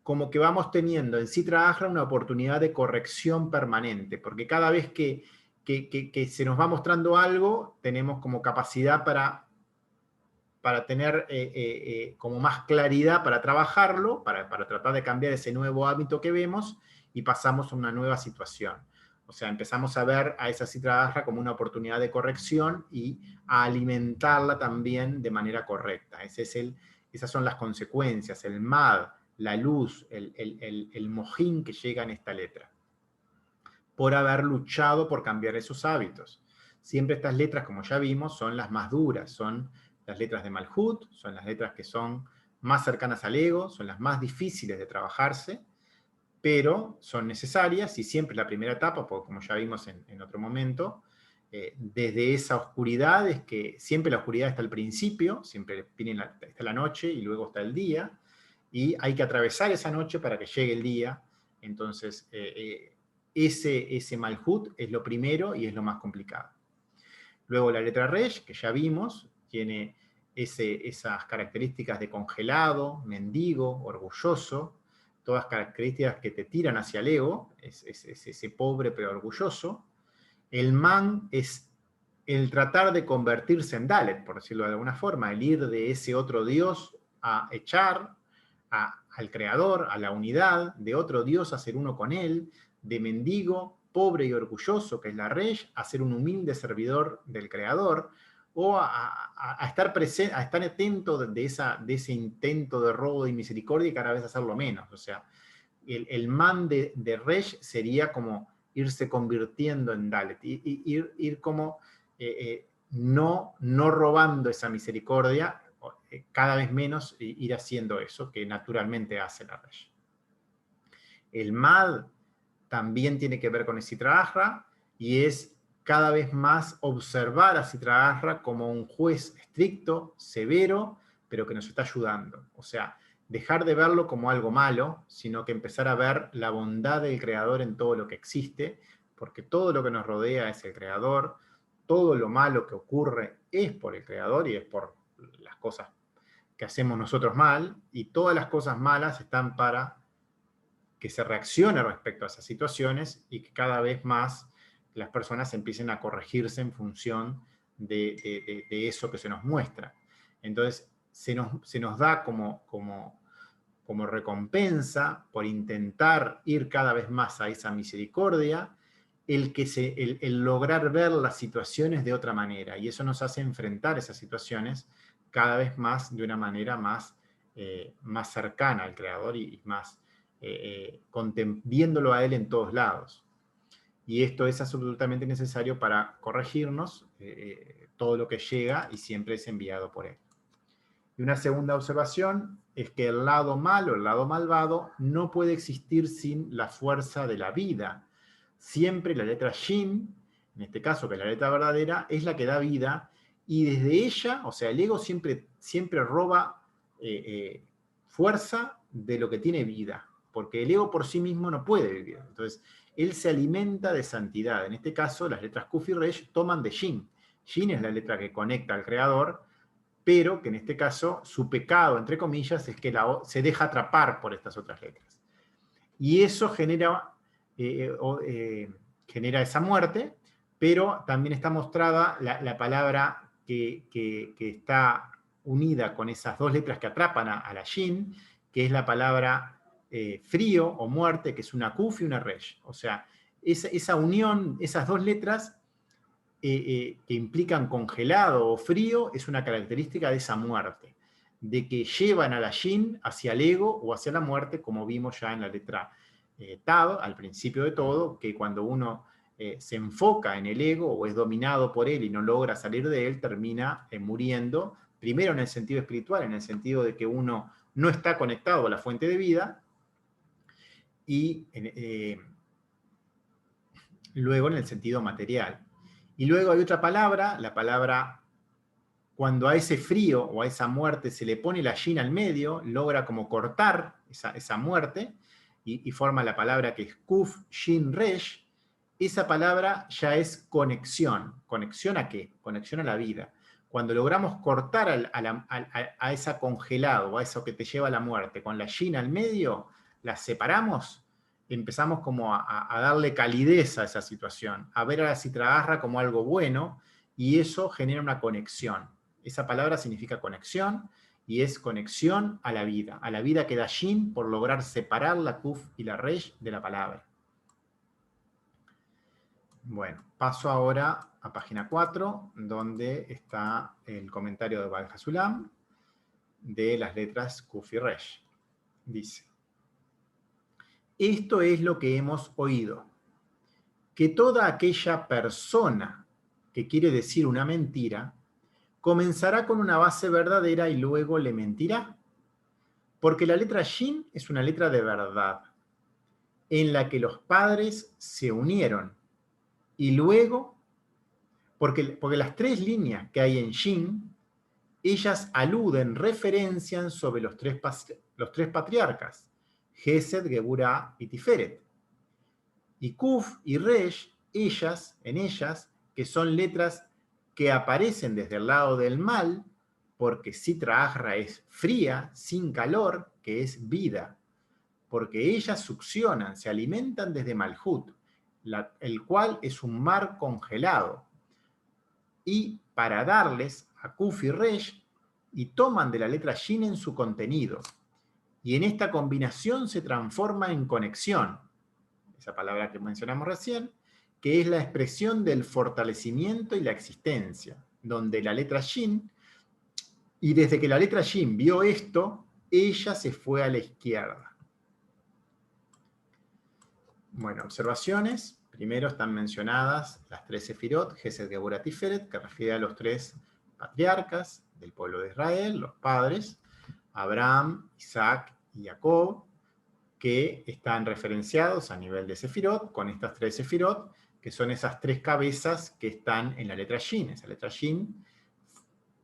como que vamos teniendo en Sitra Ahra una oportunidad de corrección permanente, porque cada vez que se nos va mostrando algo, tenemos como capacidad para tener como más claridad para trabajarlo, para tratar de cambiar ese nuevo hábito que vemos, y pasamos a una nueva situación. O sea, empezamos a ver a esa Sitra Ahra como una oportunidad de corrección y a alimentarla también de manera correcta. Esas son las consecuencias, el mad, la luz, el mojín que llega en esta letra, por haber luchado por cambiar esos hábitos. Siempre estas letras, como ya vimos, son las más duras, son las letras de Malhut, son las letras que son más cercanas al ego, son las más difíciles de trabajarse, pero son necesarias y siempre la primera etapa, porque como ya vimos en otro momento, desde esa oscuridad es que siempre la oscuridad está al principio, siempre está la noche y luego está el día, y hay que atravesar esa noche para que llegue el día. Entonces, ese Malhut es lo primero y es lo más complicado. Luego la letra Resh, que ya vimos, tiene esas características de congelado, mendigo, orgulloso, todas características que te tiran hacia el ego, es ese pobre pero orgulloso. El man es el tratar de convertirse en Dalet, por decirlo de alguna forma, el ir de ese otro Dios a echar al Creador, a la unidad, de otro Dios a ser uno con él, de mendigo, pobre y orgulloso, que es la Resh, a ser un humilde servidor del Creador, o a estar presente, a estar atento de ese intento de robo de misericordia y cada vez hacerlo menos. O sea, el man de Resh sería como irse convirtiendo en Dalet, ir como no robando esa misericordia, cada vez menos ir haciendo eso que naturalmente hace la Resh. El Mad también tiene que ver con el Sitra Achra y es cada vez más observar a Sitra Achra como un juez estricto, severo, pero que nos está ayudando. O sea, dejar de verlo como algo malo, sino que empezar a ver la bondad del Creador en todo lo que existe, porque todo lo que nos rodea es el Creador, todo lo malo que ocurre es por el Creador y es por las cosas que hacemos nosotros mal, y todas las cosas malas están para que se reaccione respecto a esas situaciones y que cada vez más las personas empiecen a corregirse en función de eso que se nos muestra. Entonces, se nos da como recompensa por intentar ir cada vez más a esa misericordia, el lograr ver las situaciones de otra manera, y eso nos hace enfrentar esas situaciones cada vez más de una manera más cercana al Creador y más viéndolo a Él en todos lados. Y esto es absolutamente necesario para corregirnos todo lo que llega y siempre es enviado por Él. Y una segunda observación es que el lado malo, el lado malvado, no puede existir sin la fuerza de la vida. Siempre la letra Shin, en este caso que es la letra verdadera, es la que da vida, y desde ella, o sea, el ego siempre roba fuerza de lo que tiene vida, porque el ego por sí mismo no puede vivir. Entonces, él se alimenta de santidad. En este caso, las letras Kuf y Resh toman de Shin. Shin es la letra que conecta al Creador, pero que en este caso su pecado, entre comillas, es que se deja atrapar por estas otras letras. Y eso genera esa muerte, pero también está mostrada la palabra que está unida con esas dos letras que atrapan a la Shin, que es la palabra frío o muerte, que es una Kuf y una Resh. O sea, esa unión, esas dos letras que implican congelado o frío, es una característica de esa muerte, de que llevan a la Shin hacia el ego o hacia la muerte, como vimos ya en la letra Tab, al principio de todo, que cuando uno se enfoca en el ego o es dominado por él y no logra salir de él, termina muriendo, primero en el sentido espiritual, en el sentido de que uno no está conectado a la fuente de vida, y luego en el sentido material. Y luego hay otra palabra, la palabra, cuando a ese frío o a esa muerte se le pone la Shin al medio, logra como cortar esa muerte y forma la palabra que es Kuf, Shin, Resh. Esa palabra ya es conexión. ¿Conexión a qué? Conexión a la vida. Cuando logramos cortar a esa congelado o a eso que te lleva a la muerte con la Shin al medio, las separamos, empezamos como a darle calidez a esa situación, a ver a la Sitra Achra como algo bueno, y eso genera una conexión. Esa palabra significa conexión, y es conexión a la vida que da Shin por lograr separar la Kuf y la Resh de la palabra. Bueno, paso ahora a página 4, donde está el comentario de Baal HaSulam de las letras Kuf y Resh. Dice: esto es lo que hemos oído, que toda aquella persona que quiere decir una mentira, comenzará con una base verdadera y luego le mentirá. Porque la letra Shin es una letra de verdad. en la que los padres se unieron. Y luego, porque las 3 líneas que hay en Shin, ellas aluden, referencian sobre los tres patriarcas, Gesed, Geburah y Tiferet. Y Kuf y Resh, en ellas, que son letras que aparecen desde el lado del mal, porque Sitra Ahra es fría, sin calor, que es vida, porque ellas succionan, se alimentan desde Malhut, el cual es un mar congelado, y para darles a Kuf y Resh, y toman de la letra Shin en su contenido, y en esta combinación se transforma en conexión, esa palabra que mencionamos recién, que es la expresión del fortalecimiento y la existencia, donde la letra Shin, y desde que la letra Shin vio esto, ella se fue a la izquierda. Bueno, observaciones. Primero están mencionadas las 3 sefirot, Gesed, Geburah, Tiferet, que refiere a los 3 patriarcas del pueblo de Israel, los padres, Abraham, Isaac y Jacob, que están referenciados a nivel de sefirot, con estas 3 sefirot, que son esas 3 cabezas que están en la letra Shin. Esa letra Shin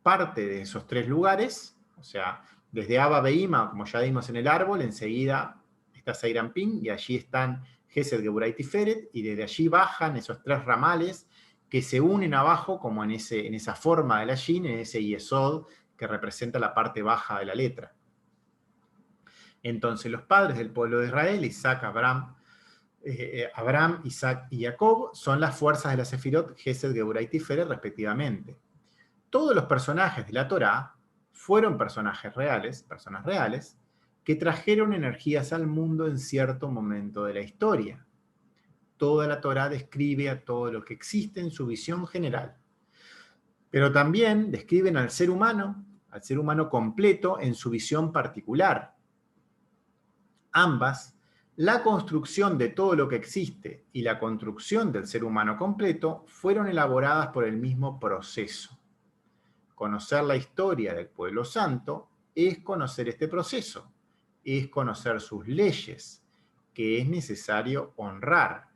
parte de esos 3 lugares, o sea, desde Abba Beima, como ya vimos en el árbol, enseguida está Seirampin, y allí están Gesed, Geburah y Tiferet, y desde allí bajan esos 3 ramales que se unen abajo, como en esa forma de la Shin, en ese Yesod que representa la parte baja de la letra. Entonces los padres del pueblo de Israel, Abraham, Isaac y Jacob, son las fuerzas de la sefirot, Gesed, Geburah y Tiferet, respectivamente. Todos los personajes de la Torá fueron personas reales, que trajeron energías al mundo en cierto momento de la historia. Toda la Torá describe a todo lo que existe en su visión general. Pero también describen al ser humano completo en su visión particular. Ambas, la construcción de todo lo que existe y la construcción del ser humano completo, fueron elaboradas por el mismo proceso. Conocer la historia del pueblo santo es conocer este proceso, es conocer sus leyes, que es necesario honrar.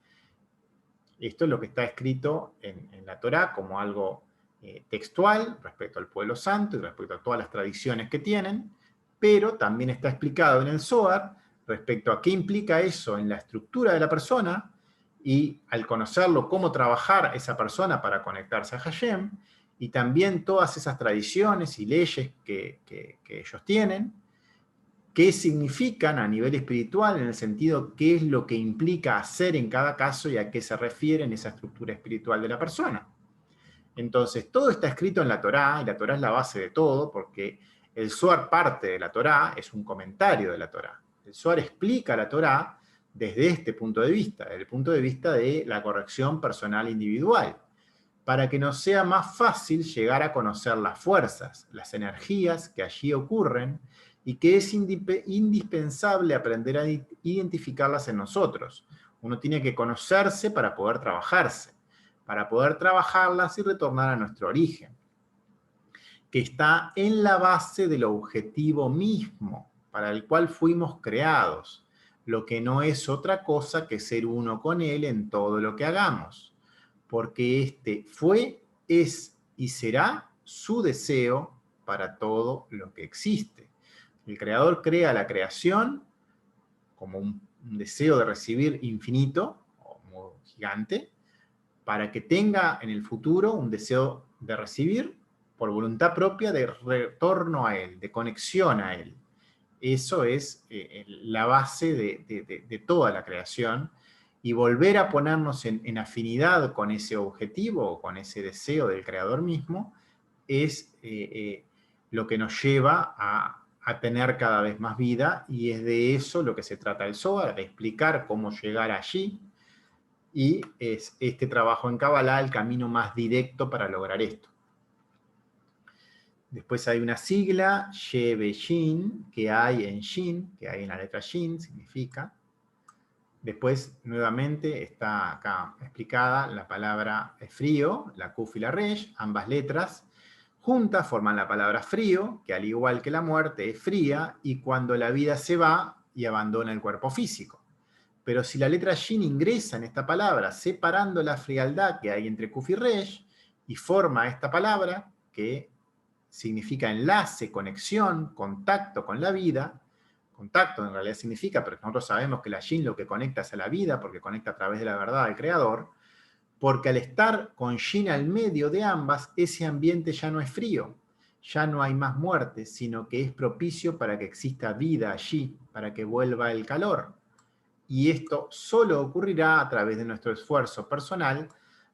Esto es lo que está escrito en la Torá como algo textual respecto al pueblo santo y respecto a todas las tradiciones que tienen, pero también está explicado en el Zohar respecto a qué implica eso en la estructura de la persona, y al conocerlo, cómo trabajar esa persona para conectarse a Hashem, y también todas esas tradiciones y leyes que ellos tienen, qué significan a nivel espiritual, en el sentido qué es lo que implica hacer en cada caso y a qué se refiere en esa estructura espiritual de la persona. Entonces, todo está escrito en la Torá, y la Torá es la base de todo, porque el Zohar parte de la Torá, es un comentario de la Torá. El Zohar explica la Torá desde este punto de vista, desde el punto de vista de la corrección personal individual, para que nos sea más fácil llegar a conocer las fuerzas, las energías que allí ocurren, y que es indispensable aprender a identificarlas en nosotros. Uno tiene que conocerse para poder trabajarse, para poder trabajarlas y retornar a nuestro origen, que está en la base del objetivo mismo para el cual fuimos creados, lo que no es otra cosa que ser uno con Él en todo lo que hagamos, porque este fue, es y será su deseo para todo lo que existe. El Creador crea la creación como un deseo de recibir infinito, como gigante, para que tenga en el futuro un deseo de recibir por voluntad propia de retorno a Él, de conexión a Él. Eso es la base de toda la creación, y volver a ponernos en afinidad con ese objetivo, con ese deseo del Creador mismo, es lo que nos lleva a tener cada vez más vida, y es de eso lo que se trata el Zohar, de explicar cómo llegar allí, y es este trabajo en Kabbalah el camino más directo para lograr esto. Después hay una sigla, She Shin, que hay en Shin, que hay en la letra Shin, significa. Después, nuevamente, está acá explicada la palabra frío, la Kuf y la Resh, ambas letras juntas forman la palabra frío, que al igual que la muerte es fría, y cuando la vida se va y abandona el cuerpo físico. pero si la letra Shin ingresa en esta palabra, separando la frialdad que hay entre Kuf y Resh, y forma esta palabra, que significa enlace, conexión, contacto con la vida. Contacto en realidad significa, pero nosotros sabemos que la Shin lo que conecta es a la vida, porque conecta a través de la verdad al Creador, porque al estar con Shin al medio de ambas, ese ambiente ya no es frío, ya no hay más muerte, sino que es propicio para que exista vida allí, para que vuelva el calor. Y esto solo ocurrirá a través de nuestro esfuerzo personal,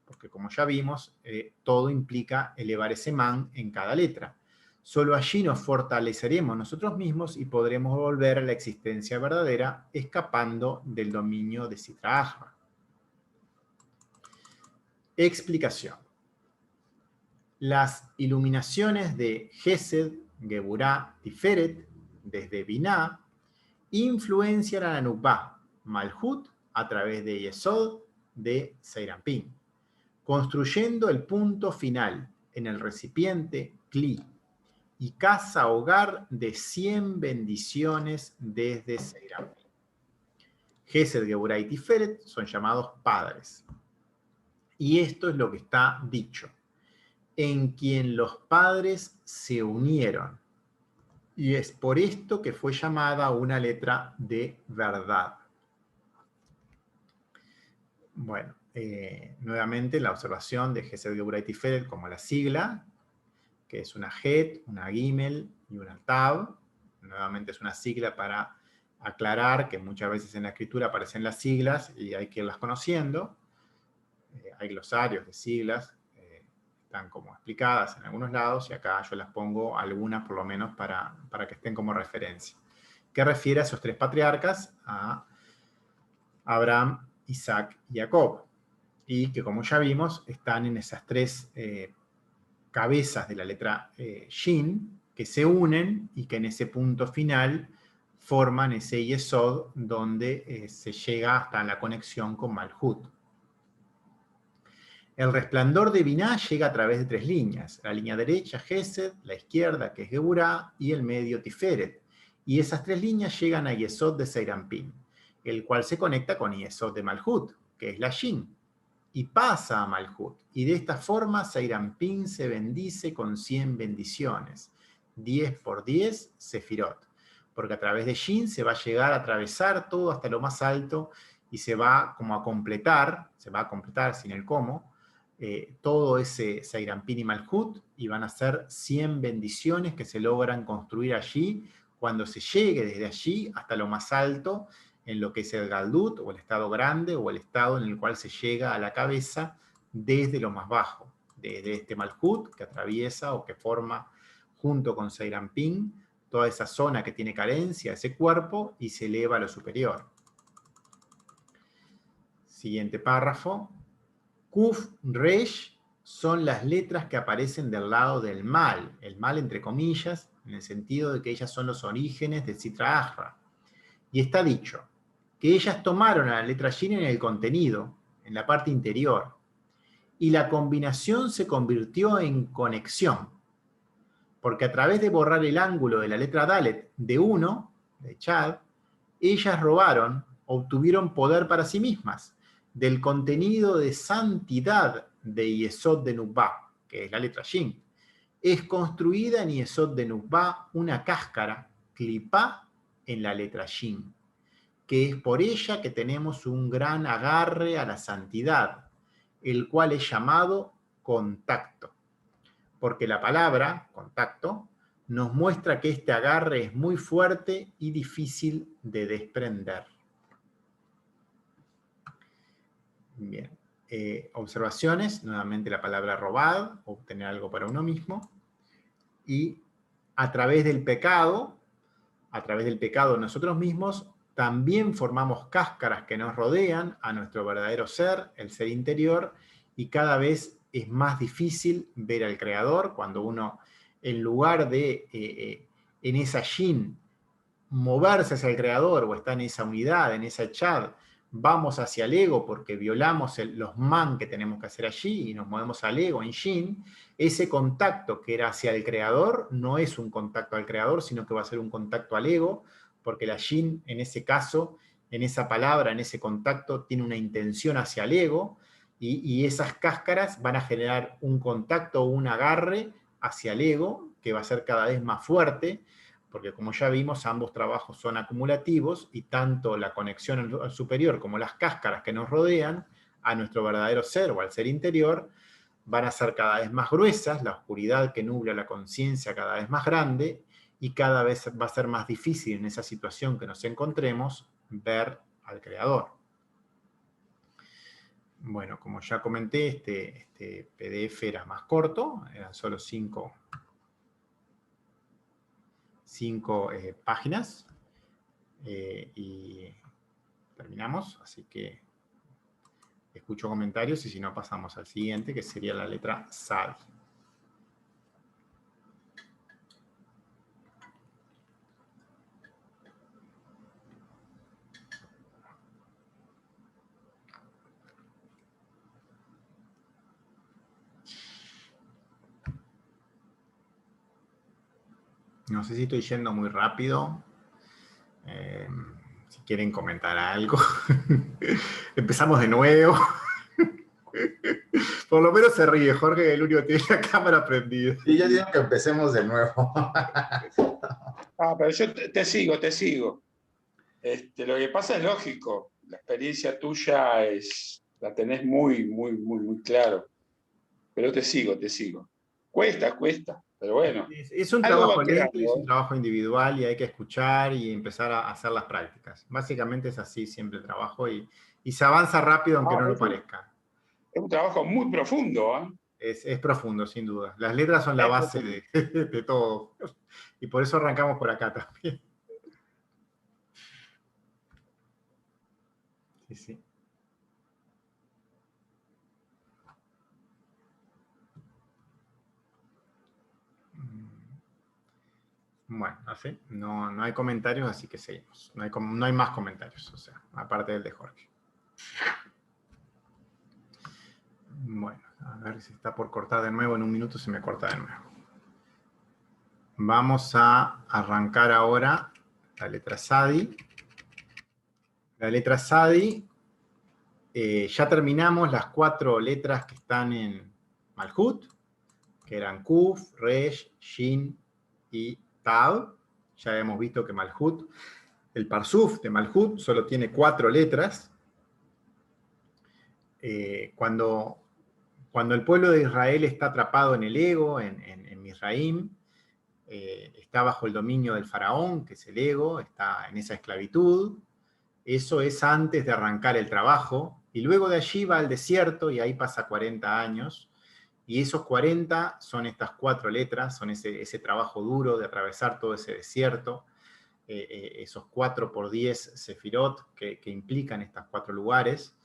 porque como ya vimos, todo implica elevar ese man en cada letra. Solo allí nos fortaleceremos nosotros mismos y podremos volver a la existencia verdadera, escapando del dominio de Sitra Ahra. Explicación. Las iluminaciones de Gesed, Geburah, Tiferet, desde Binah, influencian a la Nukba, Malhut, a través de Yesod, de Seirampin, construyendo el punto final en el recipiente Kli, y casa hogar de 100 bendiciones desde Seirampin. Gesed, Geburah y Tiferet son llamados padres. Y esto es lo que está dicho, en quien los padres se unieron. Y es por esto que fue llamada una letra de verdad. Bueno, nuevamente la observación de Gesed, Geburah y Tiferet como la sigla, que es una Het, una Gimel y una Tav. Nuevamente es una sigla para aclarar que muchas veces en la escritura aparecen las siglas y hay que irlas conociendo. Hay glosarios de siglas, están como explicadas en algunos lados, y acá yo las pongo algunas por lo menos para que estén como referencia. Que refiere a esos tres patriarcas, a Abraham, Isaac y Jacob, y que como ya vimos están en esas tres cabezas de la letra Shin, que se unen y que en ese punto final forman ese Yesod donde se llega hasta la conexión con Malhut. El resplandor de Binah llega a través de tres líneas, la línea derecha, Gesed, la izquierda, que es Geburah, y el medio, Tiferet. Y esas tres líneas llegan a Yesod de Seirampin, el cual se conecta con Yesod de Malhut, que es la Shin, y pasa a Malhut. Y de esta forma Seirampin se bendice con 100 bendiciones, 10 por 10 Sefirot, porque a través de Shin se va a llegar a atravesar todo hasta lo más alto y se va como a completar, sin el cómo, todo ese Seirampin y Malhut, y van a ser 100 bendiciones que se logran construir allí cuando se llegue desde allí hasta lo más alto en lo que es el Galdut, o el estado grande, o el estado en el cual se llega a la cabeza desde lo más bajo, desde este Malhut que atraviesa o que forma junto con Seirampin toda esa zona que tiene carencia, ese cuerpo, y se eleva a lo superior. Siguiente párrafo. Kuf, Resh son las letras que aparecen del lado del mal, el mal entre comillas, en el sentido de que ellas son los orígenes de Sitra Ahra. Y está dicho que ellas tomaron a la letra Shin en el contenido, en la parte interior, y la combinación se convirtió en conexión, porque a través de borrar el ángulo de la letra Dalet de 1, de Chad, ellas robaron, obtuvieron poder para sí mismas, del contenido de santidad de Yesod de Nukba, que es la letra Shin. Es construida en Yesod de Nukba una cáscara, Klipá, en la letra Shin, que es por ella que tenemos un gran agarre a la santidad, el cual es llamado contacto, porque la palabra, contacto, nos muestra que este agarre es muy fuerte y difícil de desprender. Bien. Observaciones, nuevamente la palabra robad, obtener algo para uno mismo, y a través del pecado nosotros mismos, también formamos cáscaras que nos rodean a nuestro verdadero ser, el ser interior, y cada vez es más difícil ver al Creador cuando uno, en lugar de en esa Shin, moverse hacia el Creador, o está en esa unidad, en esa Chad, vamos hacia el ego porque violamos los man que tenemos que hacer allí y nos movemos al ego en Shin, ese contacto que era hacia el Creador no es un contacto al Creador, sino que va a ser un contacto al ego, porque la Shin en ese caso en esa palabra, en ese contacto, tiene una intención hacia el ego, y esas cáscaras van a generar un contacto o un agarre hacia el ego, que va a ser cada vez más fuerte, porque como ya vimos, ambos trabajos son acumulativos, y tanto la conexión al superior como las cáscaras que nos rodean a nuestro verdadero ser o al ser interior, van a ser cada vez más gruesas, la oscuridad que nubla la conciencia cada vez más grande, y cada vez va a ser más difícil en esa situación que nos encontremos ver al Creador. Bueno, como ya comenté, este PDF era más corto, eran solo 5 páginas, y terminamos, así que escucho comentarios y si no pasamos al siguiente, que sería la letra Sadi. No sé si estoy yendo muy rápido. Si quieren comentar algo. Empezamos de nuevo. Por lo menos se ríe Jorge, que el único que tiene la cámara prendida. Y yo digo que empecemos de nuevo. Pero yo te sigo. Lo que pasa es lógico. La experiencia tuya la tenés muy claro. Pero te sigo. Cuesta, pero bueno. Es un Algo va trabajo lento, quedando, es un trabajo individual y hay que escuchar y empezar a hacer las prácticas. Básicamente es así siempre el trabajo y se avanza rápido aunque no lo parezca. Es un trabajo muy profundo, ¿eh? Es profundo, sin duda. Las letras son la base de todo. Y por eso arrancamos por acá también. Sí. Bueno, así. No hay comentarios, así que seguimos. No hay más comentarios, o sea, aparte del de Jorge. Bueno, a ver si está por cortar de nuevo. En un minuto se me corta de nuevo. Vamos a arrancar ahora la letra Sadi. La letra Sadi, ya terminamos las 4 letras que están en Malhut, que eran Kuf, Resh, Shin y Tav. Ya hemos visto que Malhut, el Parsuf de Malhut, solo tiene 4 letras. Cuando el pueblo de Israel está atrapado en el ego, en Misraim, está bajo el dominio del faraón, que es el ego, está en esa esclavitud. Eso es antes de arrancar el trabajo, y luego de allí va al desierto y ahí pasa 40 años, y esos 40 son estas 4 letras, son ese trabajo duro de atravesar todo ese desierto, esos 4 por 10 sefirot que implican estos 4 lugares,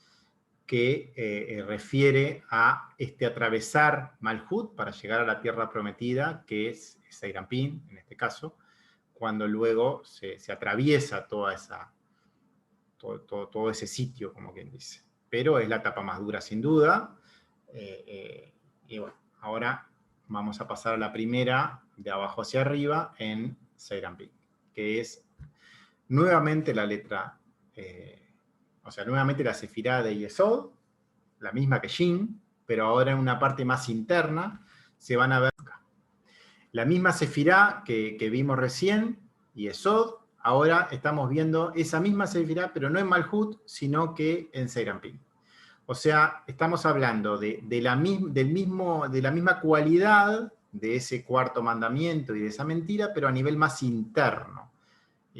que refiere a atravesar Malhut para llegar a la tierra prometida, que es Seirampín, en este caso, cuando luego se atraviesa todo ese sitio, como quien dice. Pero es la etapa más dura, sin duda. Y bueno, ahora vamos a pasar a la primera, de abajo hacia arriba, en Seirampín, que es nuevamente la letra... nuevamente la sefirá de Yesod, la misma que Shin, pero ahora en una parte más interna se van a ver la misma sefirá que vimos recién, Yesod. Ahora estamos viendo esa misma sefirá, pero no en Malhut, sino que en Seirampín. O sea, estamos hablando de la misma cualidad de ese 4º mandamiento y de esa mentira, pero a nivel más interno.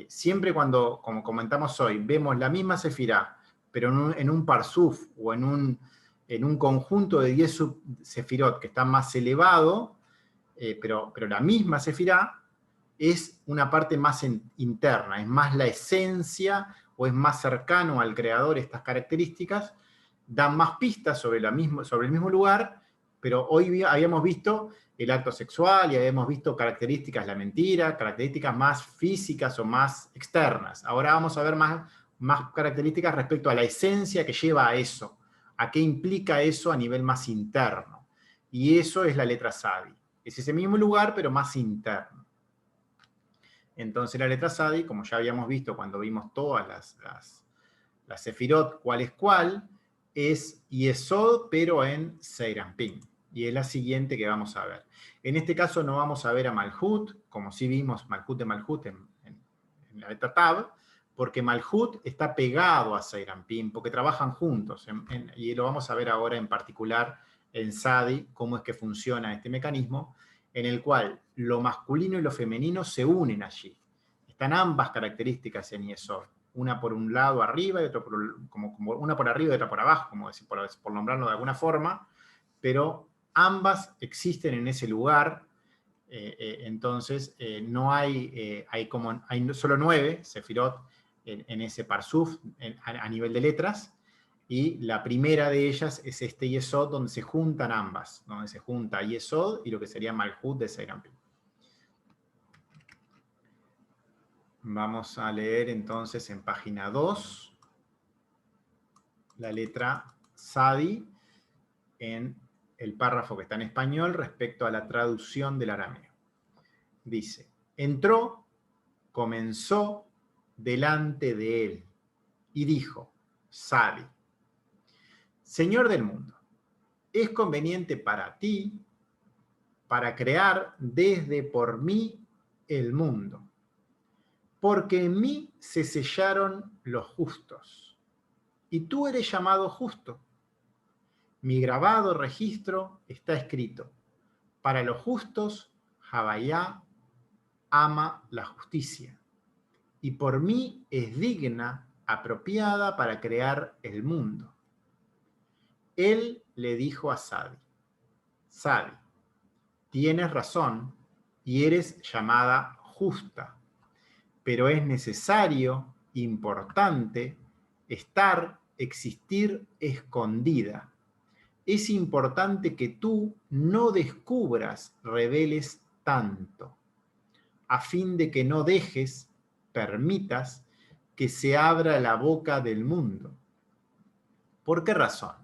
Siempre cuando, como comentamos hoy, vemos la misma sefirá, pero en un parsuf o en un conjunto de 10 sefirot que está más elevado, pero la misma sefirá, es una parte más interna, es más la esencia o es más cercano al creador. Estas características dan más pistas sobre el mismo lugar, pero hoy habíamos visto el acto sexual y habíamos visto características de la mentira, características más físicas o más externas. Ahora vamos a ver más características respecto a la esencia que lleva a eso, a qué implica eso a nivel más interno. Y eso es la letra Sadi. Es ese mismo lugar, pero más interno. Entonces la letra Sadi, como ya habíamos visto cuando vimos todas La Sefirot, cuál es cuál, es Yesod, pero en Seiranpin. Y es la siguiente que vamos a ver. En este caso no vamos a ver a Malhut, como sí vimos Malhut de Malhut en la letra Tab, porque Malhut está pegado a Seiranpin, porque trabajan juntos. Y lo vamos a ver ahora en particular en Sadi, cómo es que funciona este mecanismo, en el cual lo masculino y lo femenino se unen allí. Están ambas características en Yesod. Una por un lado arriba y otra como una por arriba y otra por abajo, como decir, por nombrarlo de alguna forma, pero ambas existen en ese lugar. Entonces no hay solo 9 Sefirot en ese Parsuf a nivel de letras, y la primera de ellas es este Yesod, donde se juntan ambas, donde se junta Yesod y lo que sería Malhut de Seiranpin. Vamos a leer entonces en página 2 la letra Sadi en el párrafo que está en español respecto a la traducción del arameo. Dice: entró, comenzó delante de él y dijo: Sadi, Señor del mundo, es conveniente para ti, para crear desde por mí el mundo, porque en mí se sellaron los justos, y tú eres llamado justo. Mi grabado registro está escrito: para los justos, Jabayá ama la justicia, y por mí es digna, apropiada para crear el mundo. Él le dijo a Sadi: Sadi, tienes razón y eres llamada justa, pero es necesario, importante, existir escondida. Es importante que tú no descubras, reveles tanto, a fin de que no permitas que se abra la boca del mundo. ¿Por qué razón?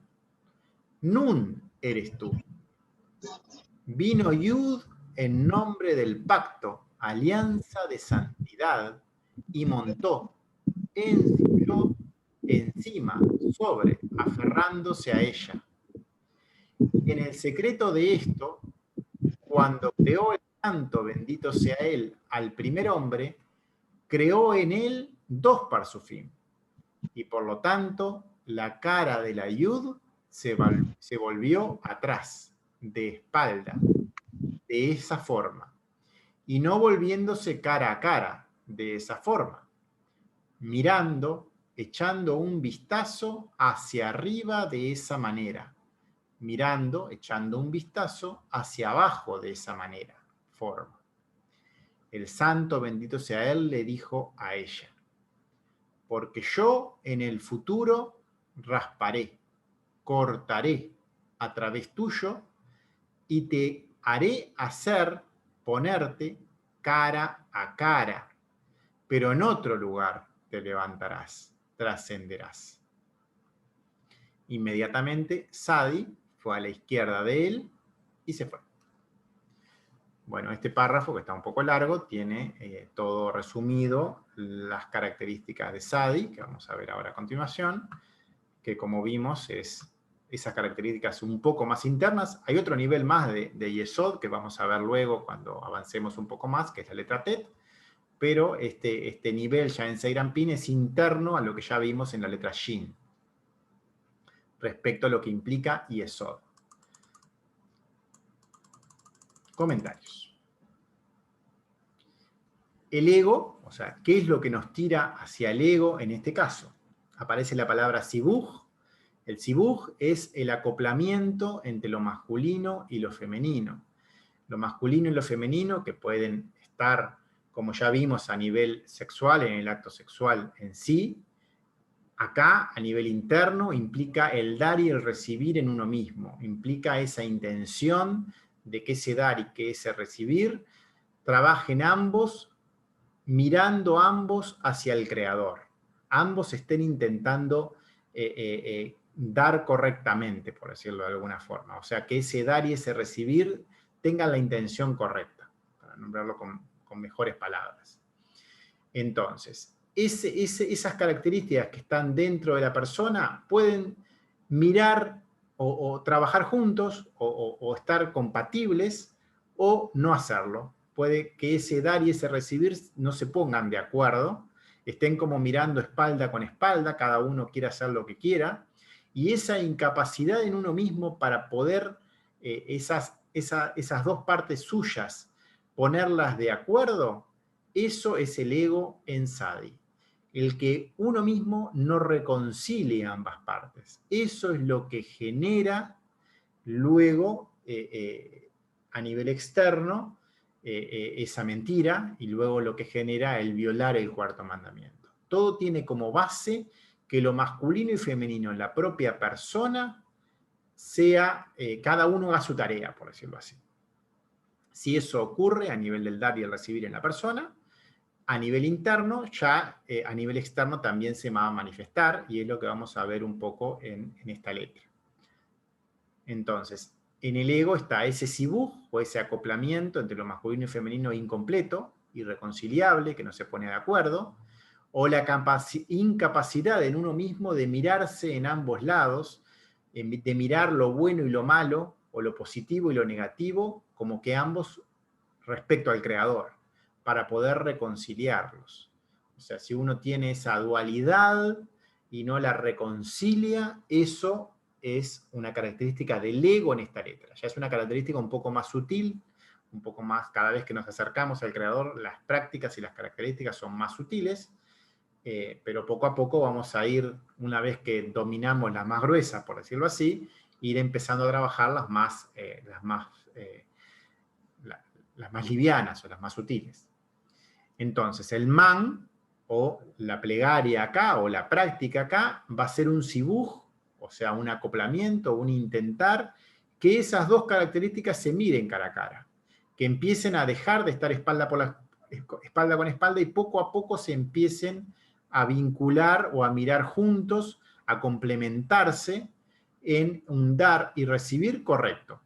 Nun eres tú. Vino Yud en nombre del pacto, alianza de santidad, y montó, encindió encima, sobre, aferrándose a ella. En el secreto de esto, cuando creó el santo, bendito sea él, al primer hombre, creó en él 2 parsufim, y por lo tanto la cara de la Yud se volvió atrás, de espalda, de esa forma, y no volviéndose cara a cara, de esa forma, mirando, echando un vistazo hacia arriba de esa manera, mirando, echando un vistazo hacia abajo de esa manera, forma. El santo, bendito sea él, le dijo a ella: porque yo en el futuro rasparé, cortaré a través tuyo y te haré ponerte cara a cara, pero en otro lugar te levantarás, trascenderás. Inmediatamente Sadi fue a la izquierda de él y se fue. Bueno, este párrafo, que está un poco largo, tiene todo resumido, las características de Sadi, que vamos a ver ahora a continuación, que como vimos es esas características un poco más internas. Hay otro nivel más de Yesod, que vamos a ver luego cuando avancemos un poco más, que es la letra Tet, pero este nivel ya en Seiranpin es interno a lo que ya vimos en la letra Shin, respecto a lo que implica Yesod. Comentarios. El ego, o sea, ¿qué es lo que nos tira hacia el ego en este caso? Aparece la palabra sibuj. El sibuj es el acoplamiento entre lo masculino y lo femenino. Lo masculino y lo femenino, que pueden estar, como ya vimos, a nivel sexual, en el acto sexual en sí. Acá, a nivel interno, implica el dar y el recibir en uno mismo. Implica esa intención de que ese dar y que ese recibir trabajen ambos, mirando ambos hacia el Creador. Ambos estén intentando dar correctamente, por decirlo de alguna forma. O sea, que ese dar y ese recibir tengan la intención correcta, para nombrarlo con mejores palabras. Entonces, esas características que están dentro de la persona pueden mirar o trabajar juntos o estar compatibles o no hacerlo. Puede que ese dar y ese recibir no se pongan de acuerdo, estén como mirando espalda con espalda, cada uno quiere hacer lo que quiera, y esa incapacidad en uno mismo para poder esas dos partes suyas ponerlas de acuerdo, eso es el ego en Sadi. El que uno mismo no reconcilie ambas partes. Eso es lo que genera luego, a nivel externo, esa mentira, y luego lo que genera el violar el cuarto mandamiento. Todo tiene como base que lo masculino y femenino en la propia persona sea, cada uno haga su tarea, por decirlo así. Si eso ocurre a nivel del dar y el recibir en la persona, a nivel interno, ya a nivel externo también se va a manifestar, y es lo que vamos a ver un poco en esta letra. Entonces, en el ego está ese sibuj, o ese acoplamiento entre lo masculino y femenino incompleto, irreconciliable, que no se pone de acuerdo, o la incapacidad en uno mismo de mirarse en ambos lados, de mirar lo bueno y lo malo, o lo positivo y lo negativo, como que ambos respecto al Creador, para poder reconciliarlos. O sea, si uno tiene esa dualidad y no la reconcilia, eso es una característica del ego en esta letra. Ya es una característica un poco más sutil, un poco más, cada vez que nos acercamos al Creador, las prácticas y las características son más sutiles, pero poco a poco vamos a ir, una vez que dominamos las más gruesas, por decirlo así, ir empezando a trabajar las más livianas o las más sutiles. Entonces, el man, o la plegaria acá, o la práctica acá, va a ser un sibuj, o sea, un acoplamiento, un intentar que esas dos características se miren cara a cara, que empiecen a dejar de estar espalda con espalda y poco a poco se empiecen a vincular o a mirar juntos, a complementarse en un dar y recibir correcto.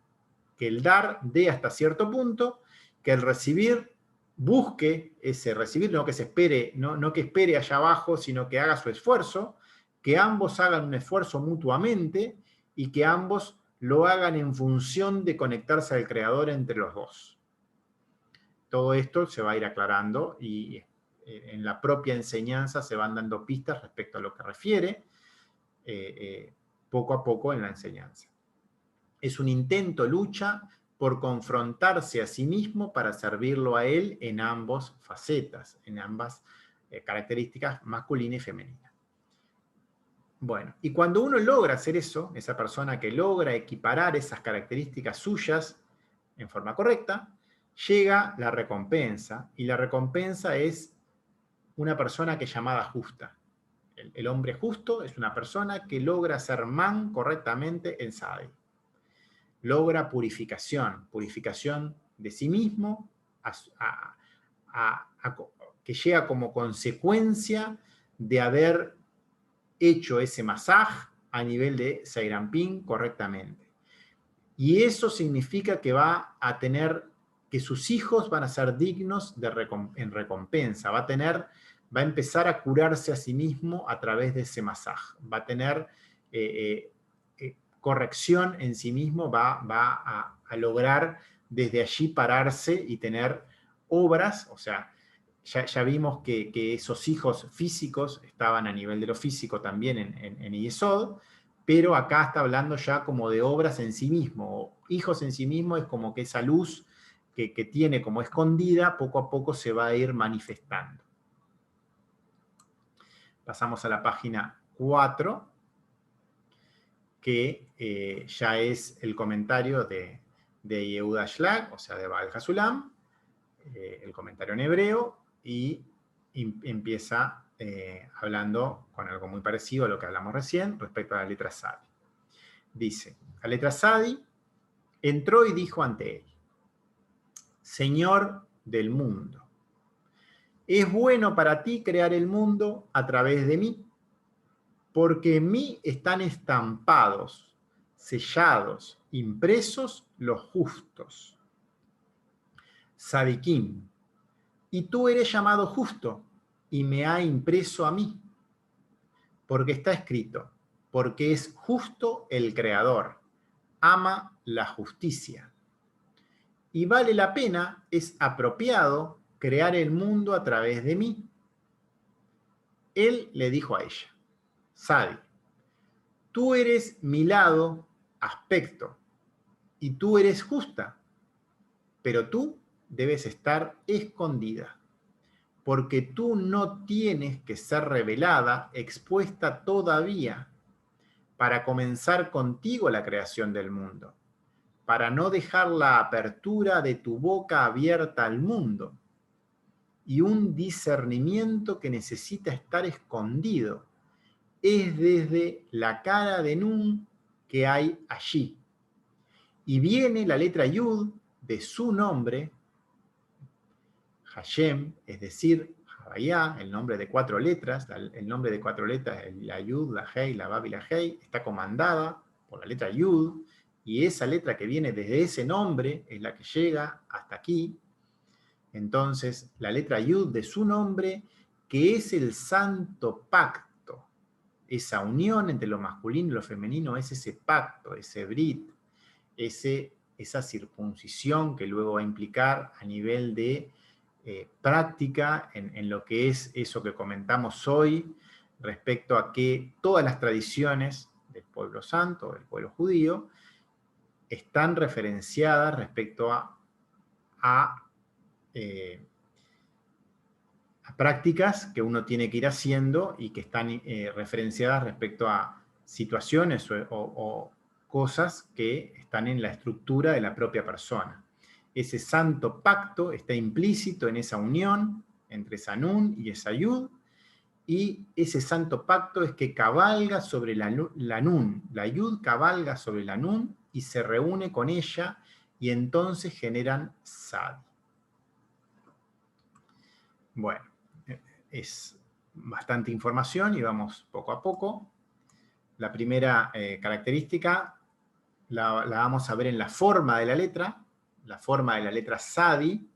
Que el dar dé hasta cierto punto, que el recibir busque ese recibir, no que se espere, no que espere allá abajo, sino que haga su esfuerzo, que ambos hagan un esfuerzo mutuamente y que ambos lo hagan en función de conectarse al Creador entre los dos. Todo esto se va a ir aclarando y en la propia enseñanza se van dando pistas respecto a lo que refiere poco a poco en la enseñanza. Es un intento, lucha por confrontarse a sí mismo para servirlo a él en ambas facetas, en ambas características masculina y femenina. Bueno, y cuando uno logra hacer eso, esa persona que logra equiparar esas características suyas en forma correcta, llega la recompensa, y la recompensa es una persona que es llamada justa. El hombre justo es una persona que logra ser man correctamente en Sadi. Logra purificación de sí mismo, que llega como consecuencia de haber hecho ese masaj a nivel de Seirampin correctamente. Y eso significa que va a tener, que sus hijos van a ser dignos en recompensa, va a empezar a curarse a sí mismo a través de ese masaj, va a tener corrección en sí mismo, va a lograr desde allí pararse y tener obras, o sea, ya vimos que esos hijos físicos estaban a nivel de lo físico también en Yesod, pero acá está hablando ya como de obras en sí mismo. Hijos en sí mismo es como que esa luz que tiene como escondida, poco a poco se va a ir manifestando. Pasamos a la página 4, que ya es el comentario de Yehuda Shlag, o sea, de Baal Hasulam, el comentario en hebreo, y empieza hablando con algo muy parecido a lo que hablamos recién respecto a la letra Sadi. Dice, la letra Sadi entró y dijo ante él: Señor del mundo, es bueno para ti crear el mundo a través de mí, porque en mí están estampados, sellados, impresos los justos. Sadikim, y tú eres llamado justo, y me ha impreso a mí, porque está escrito, porque es justo el Creador, ama la justicia. Y vale la pena, es apropiado crear el mundo a través de mí. Él le dijo a ella, Sadi, tú eres mi lado, aspecto, y tú eres justa, pero tú debes estar escondida, porque tú no tienes que ser revelada, expuesta todavía, para comenzar contigo la creación del mundo, para no dejar la apertura de tu boca abierta al mundo, y un discernimiento que necesita estar escondido, es desde la cara de Nun que hay allí. Y viene la letra Yud de su nombre, Hashem, es decir, Havayá, el nombre de 4 letras, el nombre de 4 letras, la Yud, la Hei, la Bab y la Hei, está comandada por la letra Yud, y esa letra que viene desde ese nombre es la que llega hasta aquí. Entonces, la letra Yud de su nombre, que es el santo pacto, esa unión entre lo masculino y lo femenino, es ese pacto, ese brit, esa circuncisión que luego va a implicar a nivel de práctica en lo que es eso que comentamos hoy respecto a que todas las tradiciones del pueblo santo, del pueblo judío, están referenciadas respecto a prácticas que uno tiene que ir haciendo y que están referenciadas respecto a situaciones o cosas que están en la estructura de la propia persona. Ese santo pacto está implícito en esa unión entre esa Nun y esa Yud, y ese santo pacto es que cabalga sobre la Nun, la Yud cabalga sobre la Nun y se reúne con ella, y entonces generan Sad. Bueno, es bastante información y vamos poco a poco. La primera característica la vamos a ver en la forma de la letra. La forma de la letra Sadi,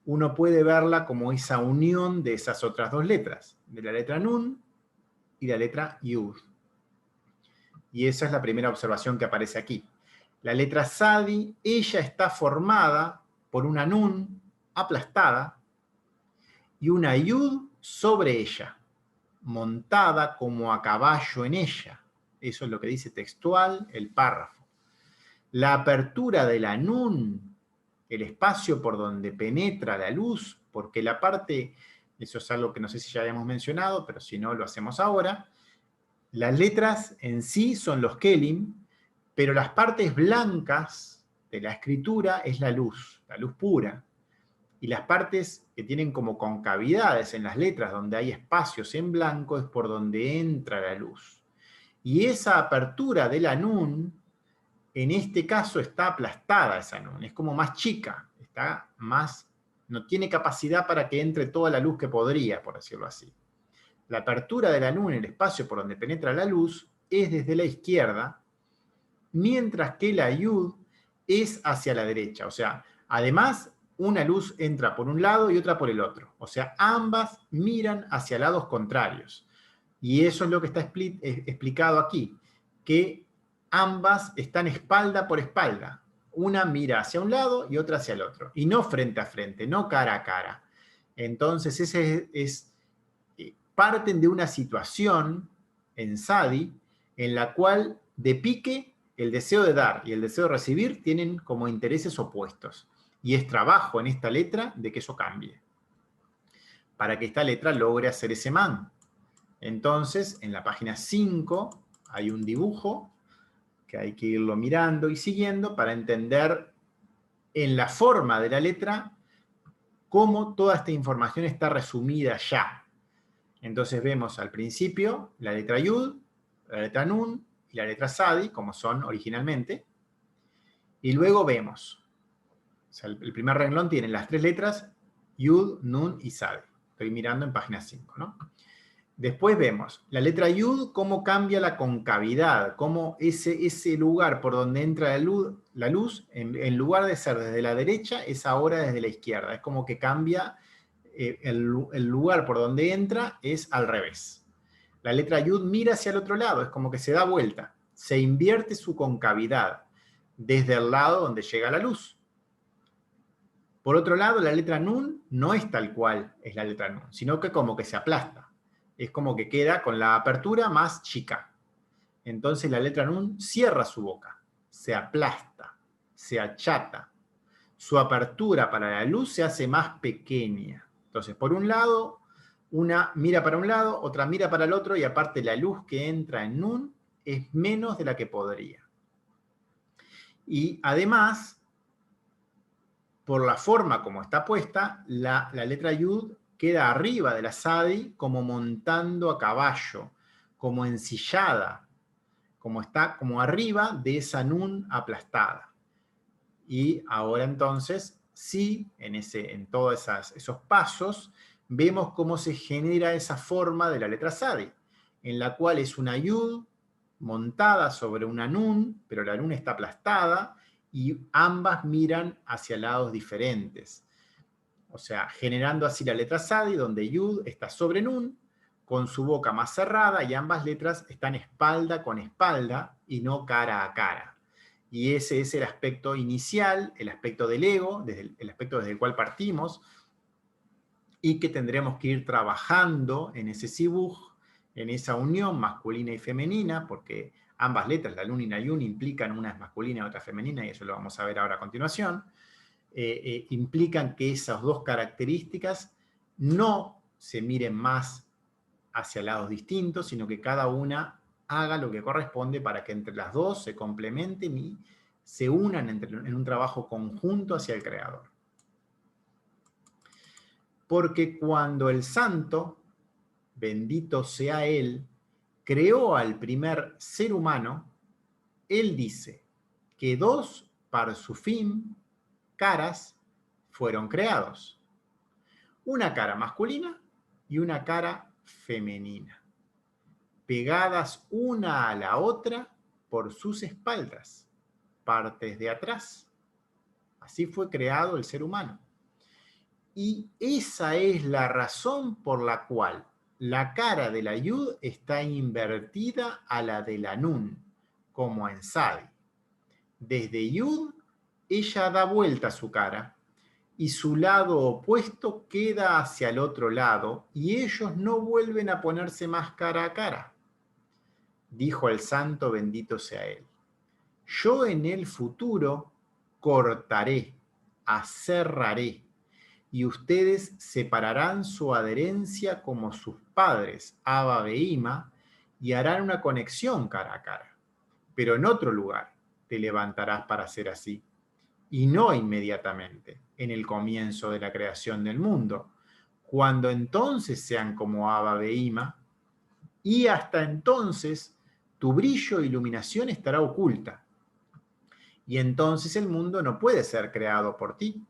uno puede verla como esa unión de esas otras 2 letras, de la letra Nun y la letra Yud. Y esa es la primera observación que aparece aquí. La letra Sadi, ella está formada por una Nun aplastada y una Yud sobre ella, montada como a caballo en ella. Eso es lo que dice textual el párrafo. La apertura de la Nun, el espacio por donde penetra la luz, porque la parte, eso es algo que no sé si ya habíamos mencionado, pero si no lo hacemos ahora, las letras en sí son los kelim, pero las partes blancas de la escritura es la luz pura. Y las partes que tienen como concavidades en las letras, donde hay espacios en blanco, es por donde entra la luz. Y esa apertura de la Nun, en este caso está aplastada esa Nun, es como más chica, está más, no tiene capacidad para que entre toda la luz que podría, por decirlo así. La apertura de la Nun, el espacio por donde penetra la luz, es desde la izquierda, mientras que la Yud es hacia la derecha. O sea, además, una luz entra por un lado y otra por el otro. O sea, ambas miran hacia lados contrarios. Y eso es lo que está explicado aquí, que ambas están espalda por espalda. Una mira hacia un lado y otra hacia el otro. Y no frente a frente, no cara a cara. Entonces, parten de una situación en Sadi en la cual de pique el deseo de dar y el deseo de recibir tienen como intereses opuestos. Y es trabajo en esta letra de que eso cambie, para que esta letra logre hacer ese man. Entonces, en la página 5 hay un dibujo que hay que irlo mirando y siguiendo para entender en la forma de la letra cómo toda esta información está resumida ya. Entonces vemos al principio la letra Yud, la letra Nun y la letra Sadi, como son originalmente. Y luego vemos, o sea, el primer renglón tiene las 3 letras Yud, Nun y Sadi. Estoy mirando en página 5, ¿no? Después vemos la letra Yud, cómo cambia la concavidad, cómo ese lugar por donde entra la luz en lugar de ser desde la derecha, es ahora desde la izquierda. Es como que cambia el lugar por donde entra es al revés. La letra Yud mira hacia el otro lado, es como que se da vuelta, se invierte su concavidad desde el lado donde llega la luz. Por otro lado, la letra Nun no es tal cual es la letra Nun, sino que como que se aplasta. Es como que queda con la apertura más chica. Entonces la letra Nun cierra su boca, se aplasta, se achata. Su apertura para la luz se hace más pequeña. Entonces, por un lado, una mira para un lado, otra mira para el otro, y aparte la luz que entra en Nun es menos de la que podría. Y además, por la forma como está puesta, la letra Yud queda arriba de la Sadi como montando a caballo, como ensillada, como está como arriba de esa Nun aplastada. Y ahora entonces, sí, en todos esos pasos, vemos cómo se genera esa forma de la letra Sadi, en la cual es una Yud montada sobre una Nun, pero la Nun está aplastada, y ambas miran hacia lados diferentes. O sea, generando así la letra Sadi, donde Yud está sobre Nun, con su boca más cerrada, y ambas letras están espalda con espalda, y no cara a cara. Y ese es el aspecto inicial, el aspecto del ego, el aspecto desde el cual partimos, y que tendremos que ir trabajando en ese sibuj, en esa unión masculina y femenina, porque ambas letras, la Nun y la Yun, implican una es masculina y otra femenina, y eso lo vamos a ver ahora a continuación, implican que esas dos características no se miren más hacia lados distintos, sino que cada una haga lo que corresponde para que entre las dos se complementen y se unan en un trabajo conjunto hacia el Creador. Porque cuando el Santo, bendito sea Él, creó al primer ser humano, Él dice que dos parsufim, caras, fueron creados. Una cara masculina y una cara femenina, pegadas una a la otra por sus espaldas, partes de atrás. Así fue creado el ser humano. Y esa es la razón por la cual la cara de la Yud está invertida a la de la Nun, como en Sadi. Desde Yud, ella da vuelta a su cara, y su lado opuesto queda hacia el otro lado, y ellos no vuelven a ponerse más cara a cara. Dijo el Santo, bendito sea Él: yo en el futuro cortaré, aserraré, y ustedes separarán su adherencia como sus padres, Abba e Ima, y harán una conexión cara a cara. Pero en otro lugar te levantarás para hacer así, y no inmediatamente, en el comienzo de la creación del mundo, cuando entonces sean como Abba e Ima, y hasta entonces tu brillo e iluminación estará oculta, y entonces el mundo no puede ser creado por ti.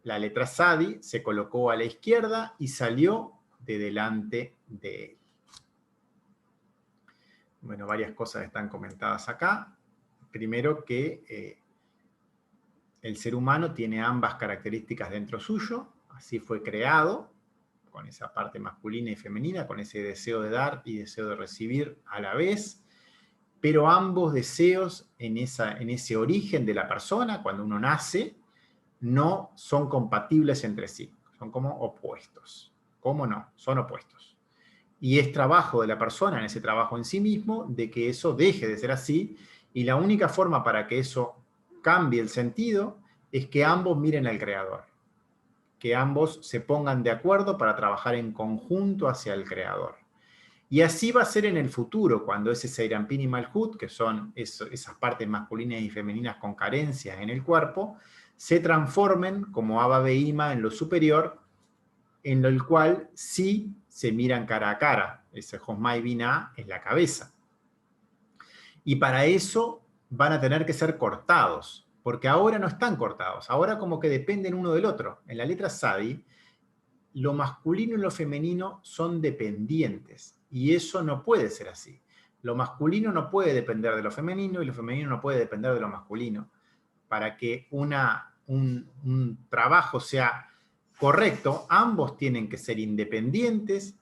La letra Sadi se colocó a la izquierda y salió de delante de él. Bueno, varias cosas están comentadas acá. Primero que el ser humano tiene ambas características dentro suyo, así fue creado, con esa parte masculina y femenina, con ese deseo de dar y deseo de recibir a la vez, pero ambos deseos en ese origen de la persona, cuando uno nace, no son compatibles entre sí, son como opuestos. ¿Cómo no? Son opuestos. Y es trabajo de la persona, en ese trabajo en sí mismo, de que eso deje de ser así, y la única forma para que eso cambie el sentido es que ambos miren al Creador, que ambos se pongan de acuerdo para trabajar en conjunto hacia el Creador. Y así va a ser en el futuro, cuando ese Seirampin y Malhut, que son esas partes masculinas y femeninas con carencias en el cuerpo, se transformen como Abba e Ima en lo superior, en el cual sí se miran cara a cara. Ese Josma y Binah es la cabeza. Y para eso van a tener que ser cortados, porque ahora no están cortados, ahora como que dependen uno del otro. En la letra Sadi, lo masculino y lo femenino son dependientes, y eso no puede ser así. Lo masculino no puede depender de lo femenino, y lo femenino no puede depender de lo masculino. Para que un trabajo sea correcto, ambos tienen que ser independientes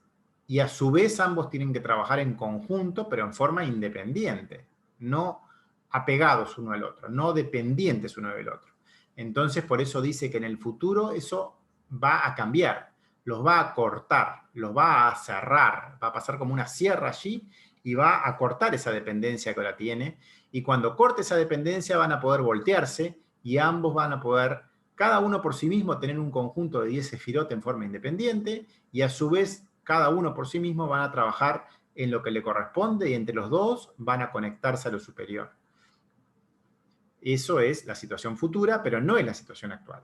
y a su vez ambos tienen que trabajar en conjunto, pero en forma independiente, no apegados uno al otro, no dependientes uno del otro. Entonces, por eso dice que en el futuro eso va a cambiar, los va a cortar, los va a cerrar, va a pasar como una sierra allí y va a cortar esa dependencia que ahora tiene, y cuando corte esa dependencia van a poder voltearse y ambos van a poder, cada uno por sí mismo, tener un conjunto de 10 sefirot en forma independiente, y a su vez cada uno por sí mismo van a trabajar en lo que le corresponde y entre los dos van a conectarse a lo superior. Eso es la situación futura, pero no es la situación actual.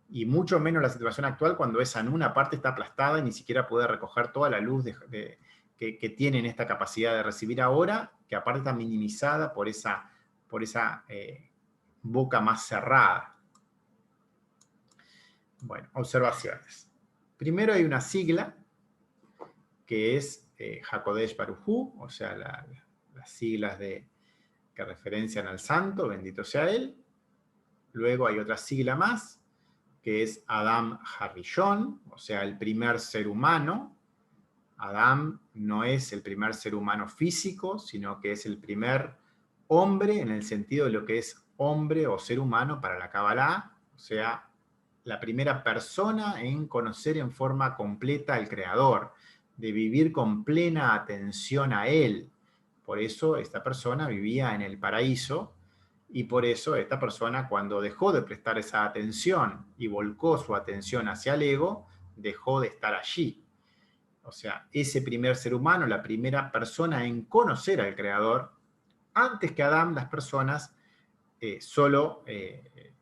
Y mucho menos la situación actual cuando esa en una parte está aplastada y ni siquiera puede recoger toda la luz que tienen esta capacidad de recibir ahora, que aparte está minimizada por esa boca más cerrada. Bueno, observaciones. Primero hay una sigla que es Hakodesh Baruj Hu, o sea, las siglas que referencian al santo, bendito sea él. Luego hay otra sigla más, que es Adam Harishon, o sea, el primer ser humano. Adam no es el primer ser humano físico, sino que es el primer hombre en el sentido de lo que es hombre o ser humano para la Kabbalah, o sea, la primera persona en conocer en forma completa al Creador, de vivir con plena atención a Él. Por eso esta persona vivía en el paraíso, y por eso esta persona, cuando dejó de prestar esa atención y volcó su atención hacia el ego, dejó de estar allí. O sea, ese primer ser humano, la primera persona en conocer al Creador, antes que Adán, las personas solo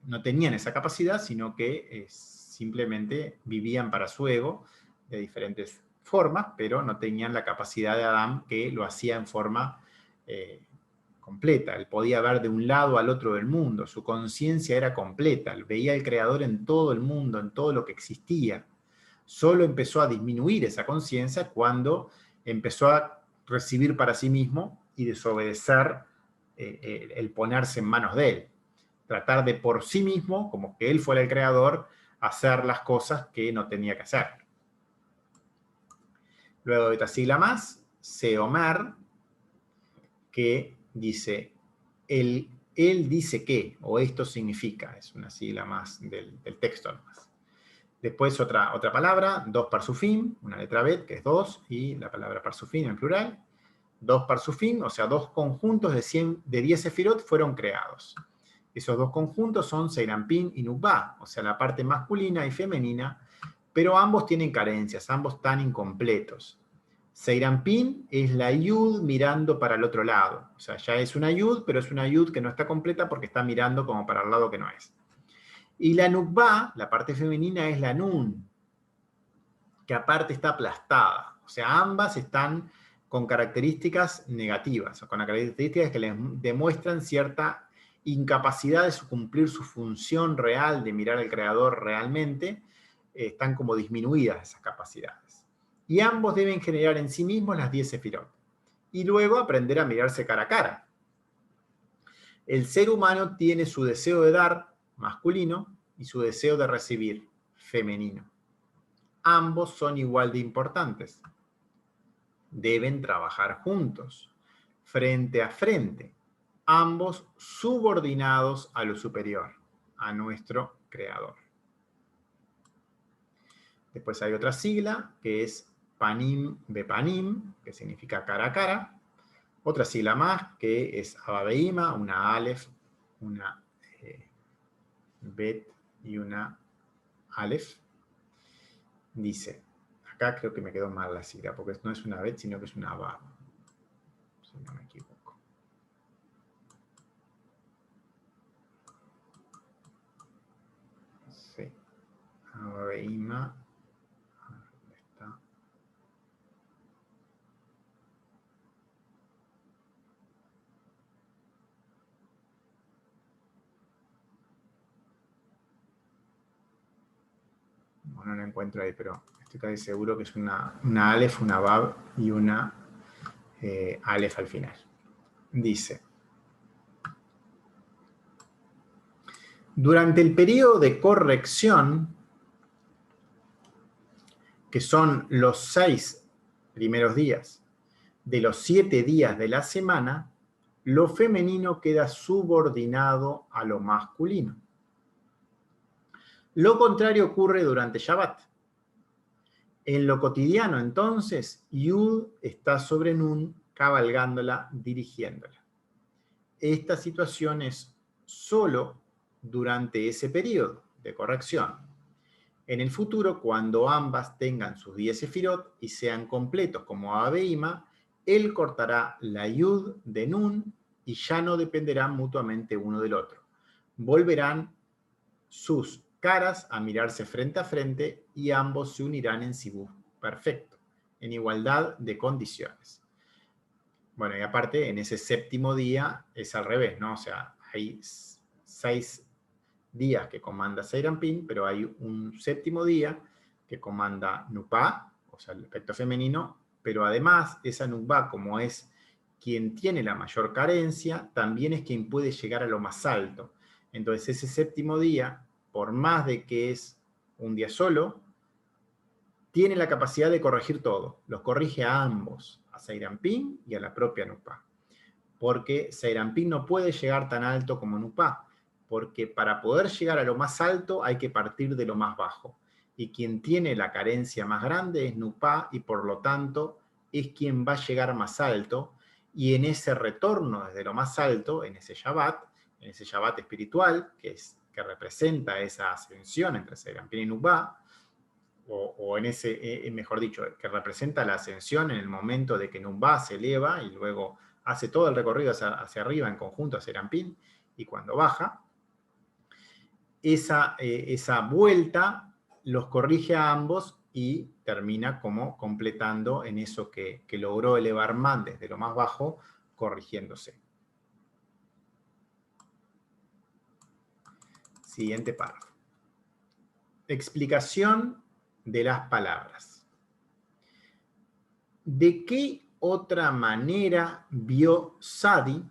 no tenían esa capacidad, sino que simplemente vivían para su ego de diferentes formas, pero no tenían la capacidad de Adán, que lo hacía en forma completa. Él podía ver de un lado al otro del mundo, su conciencia era completa, él veía al Creador en todo el mundo, en todo lo que existía. Solo empezó a disminuir esa conciencia cuando empezó a recibir para sí mismo y desobedecer el ponerse en manos de él. Tratar de por sí mismo, como que él fuera el creador, hacer las cosas que no tenía que hacer. Luego de otra sigla más, Seomer, que dice, él dice que, o esto significa, es una sigla más del texto nomás. Después otra palabra, dos parsufim, una letra bet, que es dos, y la palabra parsufim en plural. Dos parsufim, o sea, dos conjuntos de 10 sefirot fueron creados. Esos dos conjuntos son Seirampin y Nukba, o sea, la parte masculina y femenina, pero ambos tienen carencias, ambos están incompletos. Seirampin es la yud mirando para el otro lado, o sea, ya es una yud, pero es una yud que no está completa porque está mirando como para el lado que no es. Y la Nukba, la parte femenina, es la Nun, que aparte está aplastada. O sea, ambas están con características negativas, o con características que les demuestran cierta incapacidad de cumplir su función real, de mirar al Creador realmente, están como disminuidas esas capacidades. Y ambos deben generar en sí mismos las 10 sefirot. Y luego aprender a mirarse cara a cara. El ser humano tiene su deseo de dar, masculino, y su deseo de recibir, femenino. Ambos son igual de importantes. Deben trabajar juntos, frente a frente, ambos subordinados a lo superior, a nuestro Creador. Después hay otra sigla, que es Panim Bepanim, que significa cara a cara. Otra sigla más, que es Abba Beima, una Aleph, una Bet y una Aleph. Dice, acá creo que me quedó mal la sigla, porque no es una Bet, sino que es una Bab, si no me equivoco. Sí. Abba Beima. ¿Dónde está? No la encuentro ahí, pero estoy casi seguro que es una Aleph, una Bab y una Aleph al final. Dice, durante el periodo de corrección, que son los 6 primeros días de los 7 días de la semana, lo femenino queda subordinado a lo masculino. Lo contrario ocurre durante Shabbat. En lo cotidiano, entonces, Yud está sobre Nun, cabalgándola, dirigiéndola. Esta situación es solo durante ese periodo de corrección. En el futuro, cuando ambas tengan sus 10 sefirot y sean completos como Abba e Ima, él cortará la Yud de Nun y ya no dependerán mutuamente uno del otro. Volverán sus caras a mirarse frente a frente y ambos se unirán en Sibuj perfecto, en igualdad de condiciones. Bueno, y aparte, en ese séptimo día es al revés, ¿no? O sea, hay 6 días que comanda Serampín, pero hay un séptimo día que comanda Nupá, o sea, el aspecto femenino, pero además esa Nupá, como es quien tiene la mayor carencia, también es quien puede llegar a lo más alto. Entonces ese séptimo día, por más de que es un día solo, tiene la capacidad de corregir todo. Los corrige a ambos, a Serampín y a la propia Nupá. Porque Serampín no puede llegar tan alto como Nupá, porque para poder llegar a lo más alto hay que partir de lo más bajo. Y quien tiene la carencia más grande es Nupá, y por lo tanto es quien va a llegar más alto, y en ese retorno desde lo más alto, en ese Shabbat espiritual, que representa esa ascensión entre Serampín y Nupá, o en ese, mejor dicho, que representa la ascensión en el momento de que Nupá se eleva y luego hace todo el recorrido hacia arriba en conjunto a Serampín, y cuando baja, esa vuelta los corrige a ambos y termina como completando en eso que logró elevar Man desde lo más bajo, corrigiéndose. Siguiente párrafo. Explicación de las palabras. ¿De qué otra manera vio Sadi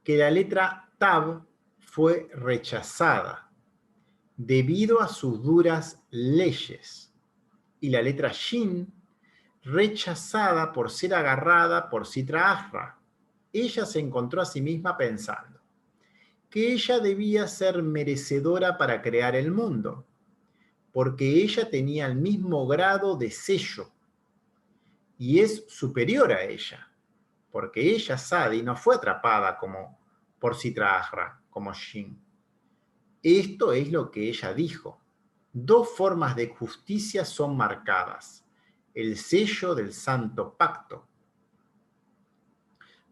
que la letra Tab fue rechazada debido a sus duras leyes y la letra Shin rechazada por ser agarrada por Sitra Achra? Ella se encontró a sí misma pensando que ella debía ser merecedora para crear el mundo, porque ella tenía el mismo grado de sello y es superior a ella, porque ella, Sadi, no fue atrapada por Sitra Achra, como Shin. Esto es lo que ella dijo. 2 formas de justicia son marcadas: el sello del santo pacto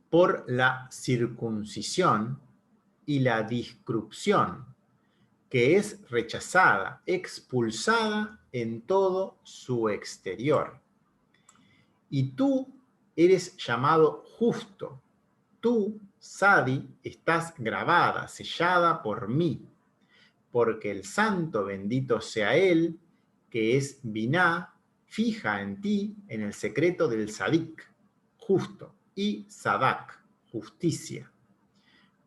por la circuncisión y la disrupción, que es rechazada, expulsada en todo su exterior. Y tú eres llamado justo. Tú, Sadi, estás grabada, sellada por mí, porque el santo, bendito sea él, que es Biná, fija en ti en el secreto del Sadik, justo, y Sadak, justicia.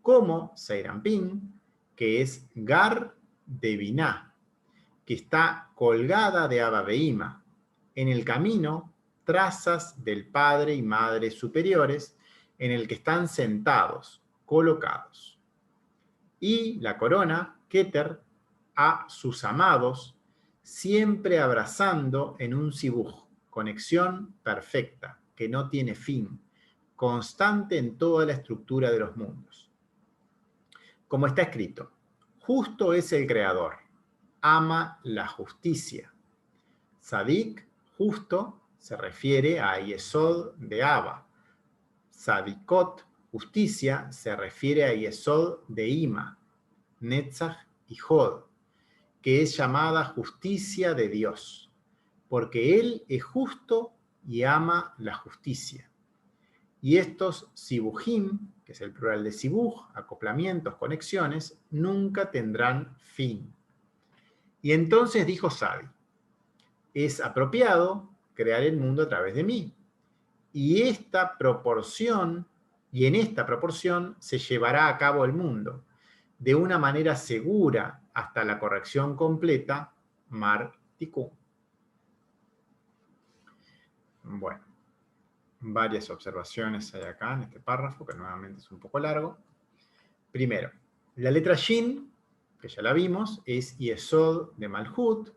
Como Serampín, que es Gar de Biná, que está colgada de Abba e Ima. En el camino, trazas del Padre y Madre superiores, en el que están sentados, colocados. Y la corona, Keter, a sus amados, siempre abrazando en un sibuj, conexión perfecta, que no tiene fin, constante en toda la estructura de los mundos. Como está escrito, justo es el Creador, ama la justicia. Sadik, justo, se refiere a Yesod de Abba. Sadikot, justicia, se refiere a Yesod de Ima, Netzach y Hod, que es llamada justicia de Dios, porque Él es justo y ama la justicia. Y estos sibujim, que es el plural de sibuj, acoplamientos, conexiones, nunca tendrán fin. Y entonces dijo Sadi, es apropiado crear el mundo a través de mí. Y en esta proporción se llevará a cabo el mundo, de una manera segura hasta la corrección completa, Mar Tikkun. Bueno, varias observaciones hay acá en este párrafo, que nuevamente es un poco largo. Primero, la letra Shin, que ya la vimos, es Yesod de Malhut,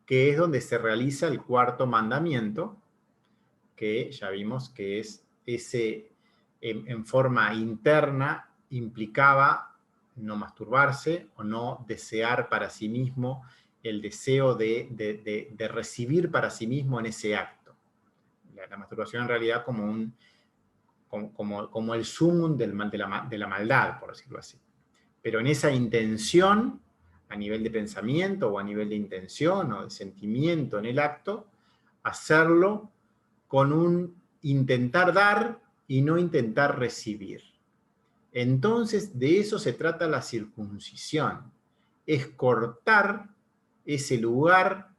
que es donde se realiza el cuarto mandamiento, que ya vimos que es ese, en forma interna, implicaba no masturbarse o no desear para sí mismo el deseo de recibir para sí mismo en ese acto. La masturbación en realidad como el sumum de la maldad, por decirlo así. Pero en esa intención, a nivel de pensamiento o a nivel de intención o de sentimiento en el acto, hacerlo con un intentar dar y no intentar recibir. Entonces, de eso se trata la circuncisión. Es cortar ese lugar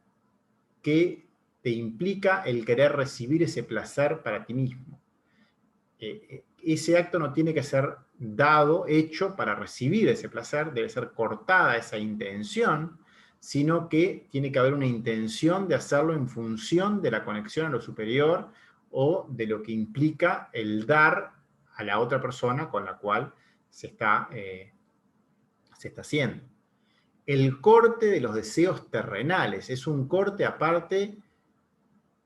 que te implica el querer recibir ese placer para ti mismo. Ese acto no tiene que ser dado, hecho para recibir ese placer, debe ser cortada esa intención, sino que tiene que haber una intención de hacerlo en función de la conexión a lo superior o de lo que implica el dar a la otra persona con la cual se está haciendo. El corte de los deseos terrenales es un corte aparte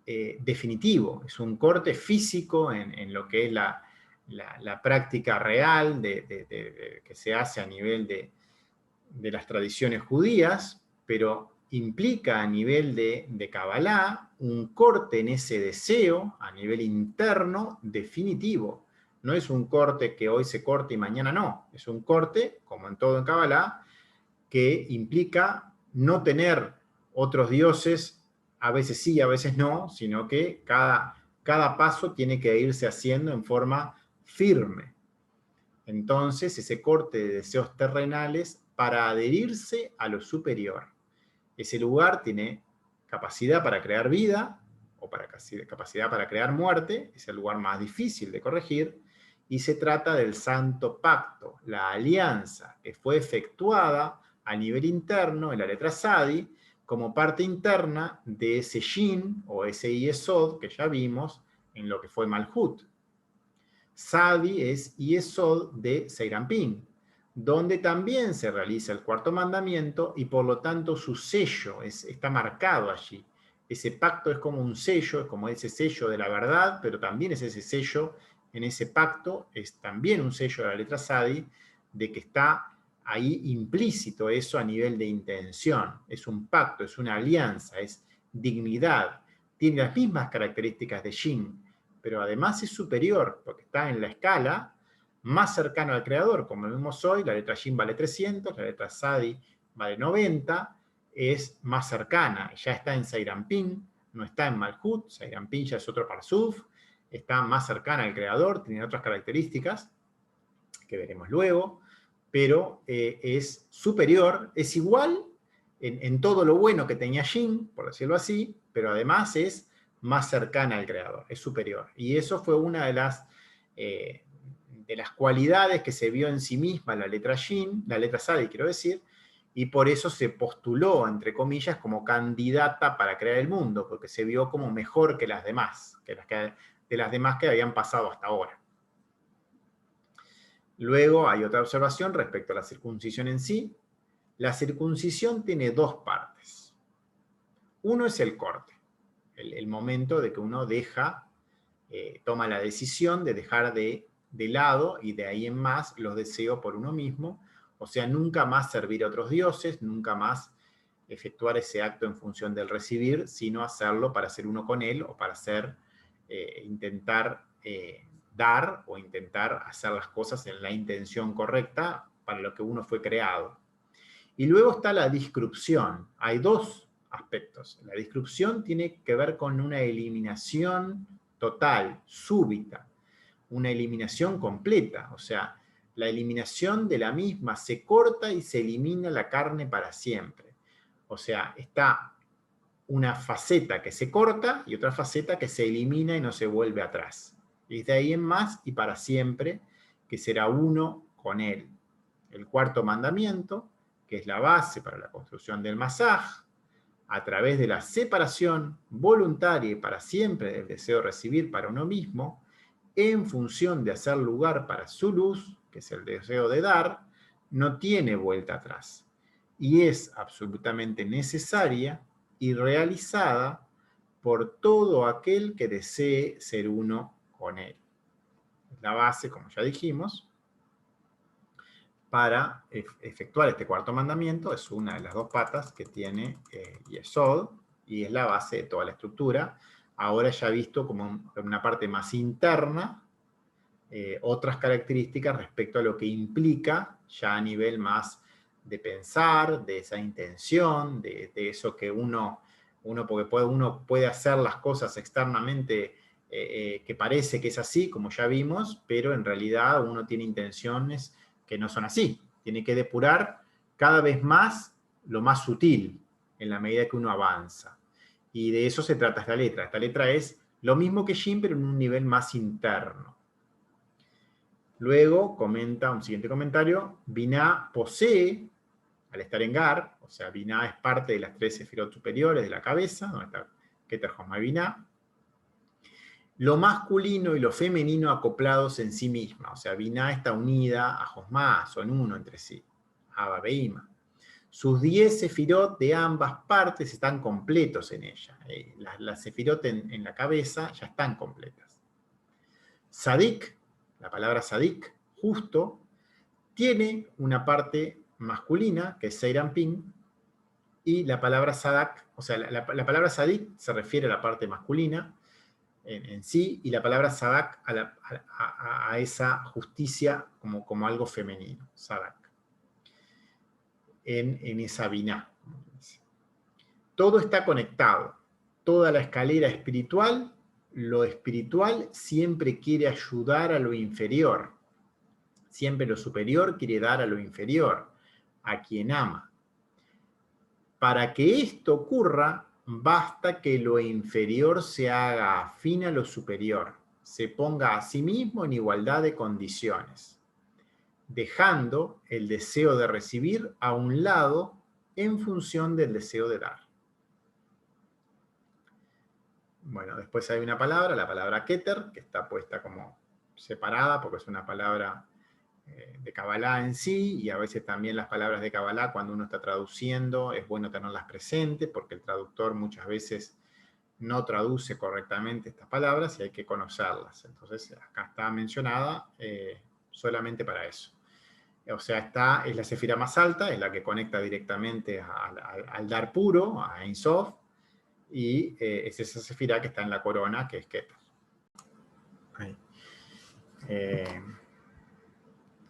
definitivo, es un corte físico en lo que es la práctica real que se hace a nivel de las tradiciones judías, pero implica a nivel de Kabbalah un corte en ese deseo a nivel interno definitivo. No es un corte que hoy se corte y mañana no, es un corte, como en todo en Kabbalah, que implica no tener otros dioses, a veces sí, a veces no, sino que cada paso tiene que irse haciendo en forma firme. Entonces, ese corte de deseos terrenales para adherirse a lo superior. Ese lugar tiene capacidad para crear vida o capacidad para crear muerte, es el lugar más difícil de corregir, y se trata del santo pacto, la alianza que fue efectuada a nivel interno en la letra Sadi, como parte interna de ese Shin o ese Yesod que ya vimos en lo que fue Malhut. Sadi es Yesod de Seirampin, donde también se realiza el cuarto mandamiento y por lo tanto su sello está marcado allí. Ese pacto es como un sello, es como ese sello de la verdad, pero también es ese sello en ese pacto, es también un sello de la letra Sadi, de que está ahí implícito eso a nivel de intención. Es un pacto, es una alianza, es dignidad. Tiene las mismas características de Shin, pero además es superior, porque está en la escala más cercano al creador, como vemos hoy, la letra Shin vale 300, la letra Sadi vale 90, es más cercana, ya está en Seirampin, no está en Malhut, Seirampin ya es otro Parsuf, está más cercana al creador, tiene otras características que veremos luego, pero es superior, es igual en todo lo bueno que tenía Shin, por decirlo así, pero además es más cercana al creador, es superior. Y eso fue una de las cualidades que se vio en sí misma la letra Shin, la letra Sadi, quiero decir, y por eso se postuló, entre comillas, como candidata para crear el mundo, porque se vio como mejor que las demás, de las demás que habían pasado hasta ahora. Luego hay otra observación respecto a la circuncisión en sí. La circuncisión tiene dos partes. Uno es el corte, el momento de que uno toma la decisión de dejar de lado y de ahí en más los deseos por uno mismo, o sea, nunca más servir a otros dioses, nunca más efectuar ese acto en función del recibir, sino hacerlo para ser uno con él o para intentar dar o intentar hacer las cosas en la intención correcta para lo que uno fue creado. Y luego está la disrupción. Hay dos aspectos. La disrupción tiene que ver con una eliminación total, súbita, una eliminación completa, o sea, la eliminación de la misma, se corta y se elimina la carne para siempre. O sea, está una faceta que se corta y otra faceta que se elimina y no se vuelve atrás. Y de ahí en más y para siempre, que será uno con él. El cuarto mandamiento, que es la base para la construcción del masaj, a través de la separación voluntaria y para siempre del deseo de recibir para uno mismo, en función de hacer lugar para su luz, que es el deseo de dar, no tiene vuelta atrás y es absolutamente necesaria y realizada por todo aquel que desee ser uno con él. La base, como ya dijimos, para efectuar este cuarto mandamiento, es una de las dos patas que tiene Yesod, y es la base de toda la estructura. Ahora ya visto como una parte más interna, otras características respecto a lo que implica ya a nivel más de pensar, de esa intención, de eso que uno puede hacer las cosas externamente que parece que es así, como ya vimos, pero en realidad uno tiene intenciones que no son así. Tiene que depurar cada vez más lo más sutil en la medida que uno avanza. Y de eso se trata esta letra. Esta letra es lo mismo que Shin, pero en un nivel más interno. Luego comenta un siguiente comentario: Binah posee, al estar en Gar, o sea, Binah es parte de las 3 sefirot superiores de la cabeza, donde está Keter, Josma y Binah, lo masculino y lo femenino acoplados en sí misma. O sea, Binah está unida a Josma, son uno entre sí, Abba Beima. Sus 10 sefirot de ambas partes están completos en ella. Las sefirot en la cabeza ya están completas. Sadik, la palabra sadik, justo, tiene una parte masculina, que es Seirampin, y la palabra sadak, o sea, la palabra sadik se refiere a la parte masculina en sí, y la palabra sadak a esa justicia como algo femenino, sadak, en esa biná. Todo está conectado, toda la escalera espiritual, lo espiritual siempre quiere ayudar a lo inferior. Siempre lo superior quiere dar a lo inferior, a quien ama. Para que esto ocurra, basta que lo inferior se haga afín a lo superior, se ponga a sí mismo en igualdad de condiciones, dejando el deseo de recibir a un lado en función del deseo de dar. Bueno, después hay una palabra, la palabra Keter, que está puesta como separada porque es una palabra de Kabbalah en sí, y a veces también las palabras de Kabbalah, cuando uno está traduciendo, es bueno tenerlas presentes, porque el traductor muchas veces no traduce correctamente estas palabras y hay que conocerlas. Entonces, acá está mencionada solamente para eso. O sea, es la sefira más alta, es la que conecta directamente al dar puro, a Ein Sof, y es esa sefira que está en la corona, que es Keter. Ahí.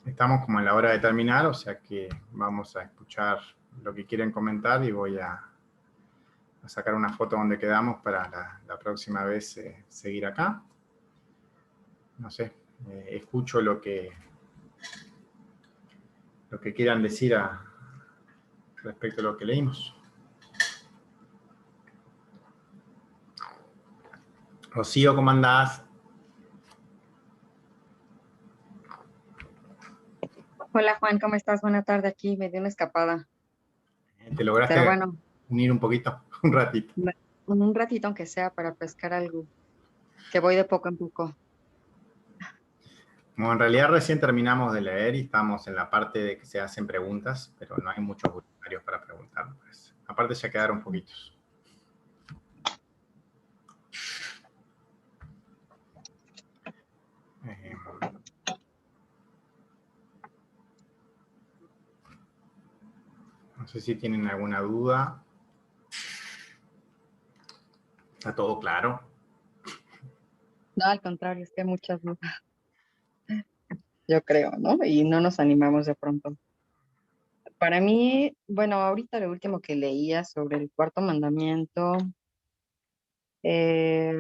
Estamos como en la hora de terminar, o sea que vamos a escuchar lo que quieren comentar y voy a sacar una foto donde quedamos para la próxima vez seguir acá. No sé, escucho lo que quieran decir respecto a lo que leímos. Rocío, ¿cómo andás? Hola Juan, ¿cómo estás? Buena tarde aquí, me dio una escapada. ¿Te lograste Pero bueno, unir un poquito, un ratito? un ratito aunque sea para pescar algo, que voy de poco en poco. Bueno, en realidad recién terminamos de leer y estamos en la parte de que se hacen preguntas, pero no hay muchos voluntarios para preguntar. Pues. Aparte ya quedaron poquitos. No sé si tienen alguna duda. ¿Está todo claro? No, al contrario, es que hay muchas dudas. Yo creo, ¿no? Y no nos animamos de pronto. Para mí, bueno, ahorita lo último que leía sobre el cuarto mandamiento, eh,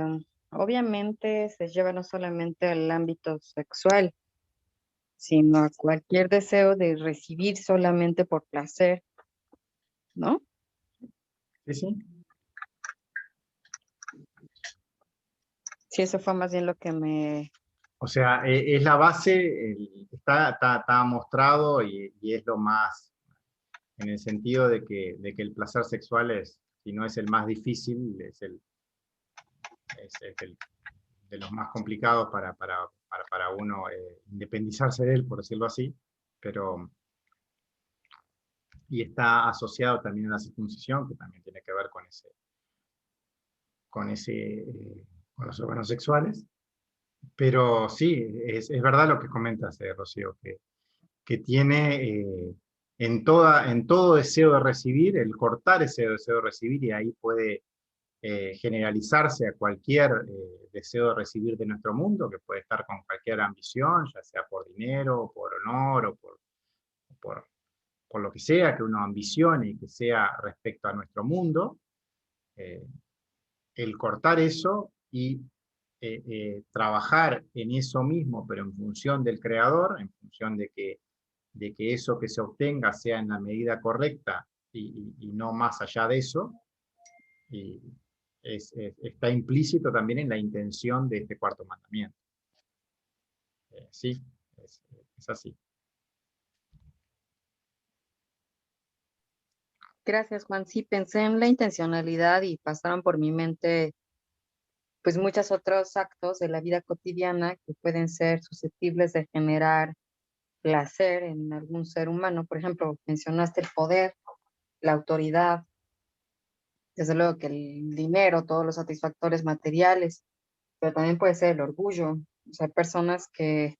obviamente se lleva no solamente al ámbito sexual, sino a cualquier deseo de recibir solamente por placer, ¿no? Sí, sí. Sí, eso fue más bien lo que me... O sea, es la base, está mostrado y es lo más, en el sentido de que el placer sexual es si no es el más difícil, es de los más complicados para uno independizarse de él, por decirlo así, pero, y está asociado también a la circuncisión, que también tiene que ver con los órganos sexuales. Pero sí, es verdad lo que comentas, Rocío, que tiene en todo deseo de recibir, el cortar ese deseo de recibir, y ahí puede generalizarse a cualquier deseo de recibir de nuestro mundo, que puede estar con cualquier ambición, ya sea por dinero, por honor, o por lo que sea que uno ambicione y que sea respecto a nuestro mundo. El cortar eso y trabajar en eso mismo, pero en función del creador, en función de que eso que se obtenga sea en la medida correcta y no más allá de eso, y está implícito también en la intención de este cuarto mandamiento. Sí, es así. Gracias, Juan. Sí, pensé en la intencionalidad y pasaron por mi mente pues muchos otros actos de la vida cotidiana que pueden ser susceptibles de generar placer en algún ser humano. Por ejemplo, mencionaste el poder, la autoridad, desde luego que el dinero, todos los satisfactores materiales, pero también puede ser el orgullo. O sea, hay personas que,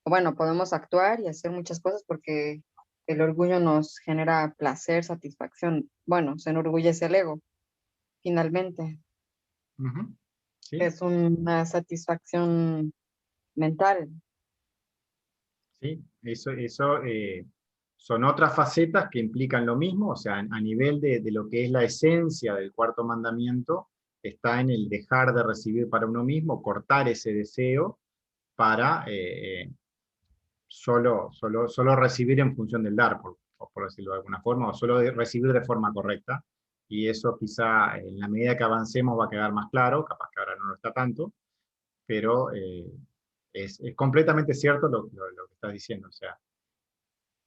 bueno, podemos actuar y hacer muchas cosas porque el orgullo nos genera placer, satisfacción. Bueno, se enorgullece el ego, finalmente. Sí. Es una satisfacción mental. Sí, eso son otras facetas que implican lo mismo, o sea, a nivel de lo que es la esencia del cuarto mandamiento, está en el dejar de recibir para uno mismo, cortar ese deseo para solo recibir en función del dar, por decirlo de alguna forma, o solo recibir de forma correcta, y eso quizá en la medida que avancemos va a quedar más claro, capaz que ahora no lo está tanto, pero es completamente cierto lo que estás diciendo, o sea,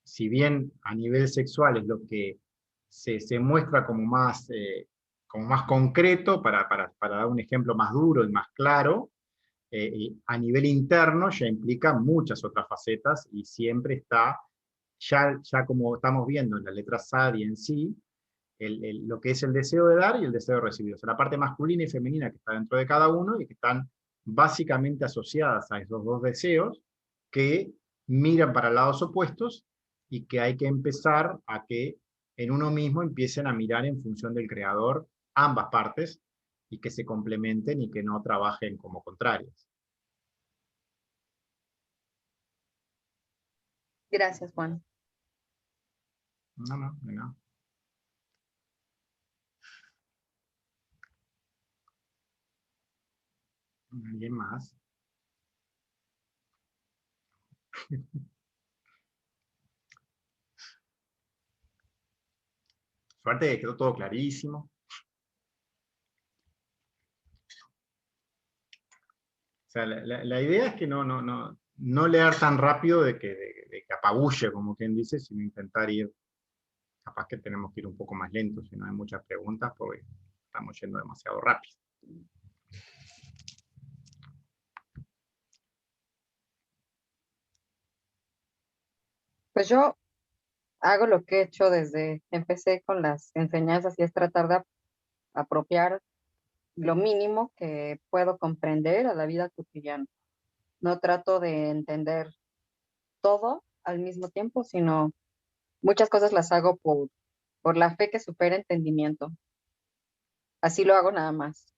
si bien a nivel sexual es lo que se muestra como más concreto, para dar un ejemplo más duro y más claro, a nivel interno ya implica muchas otras facetas y siempre está, ya como estamos viendo en la letra Sadi en sí, lo que es el deseo de dar y el deseo de recibir. O sea, la parte masculina y femenina que está dentro de cada uno y que están básicamente asociadas a esos dos deseos que miran para lados opuestos y que hay que empezar a que en uno mismo empiecen a mirar en función del creador ambas partes y que se complementen y que no trabajen como contrarios. Gracias, Juan. No. ¿Alguien más? Suerte que quedó todo clarísimo. O sea, la idea es que no leer tan rápido de que apabulle, como quien dice, sino intentar ir, capaz que tenemos que ir un poco más lento, si no hay muchas preguntas, porque estamos yendo demasiado rápido. Pues yo hago lo que he hecho desde que empecé con las enseñanzas y es tratar de apropiar lo mínimo que puedo comprender a la vida cotidiana. No trato de entender todo al mismo tiempo, sino muchas cosas las hago por la fe que supera entendimiento. Así lo hago nada más.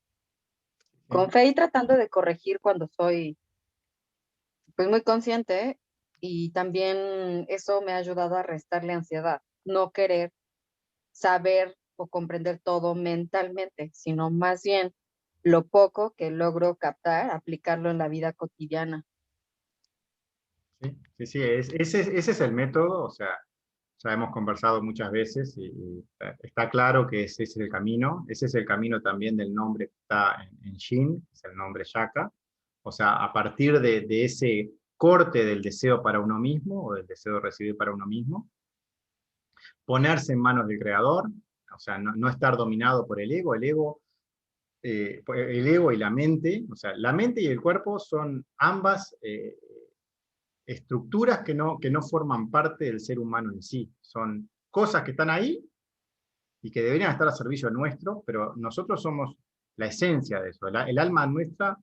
Con fe y tratando de corregir cuando soy pues muy consciente, y también eso me ha ayudado a restarle ansiedad, no querer saber o comprender todo mentalmente, sino más bien lo poco que logro captar, aplicarlo en la vida cotidiana. Sí, ese es el método, o sea, ya hemos conversado muchas veces y está claro que ese es el camino también del nombre que está en Shin, es el nombre Shaka, o sea, a partir de ese corte del deseo para uno mismo, o del deseo de recibir para uno mismo, ponerse en manos del creador, o sea, no estar dominado por el ego. El ego y la mente, o sea, la mente y el cuerpo son ambas estructuras que no forman parte del ser humano en sí. Son cosas que están ahí y que deberían estar a servicio nuestro, pero nosotros somos la esencia de eso. El alma nuestra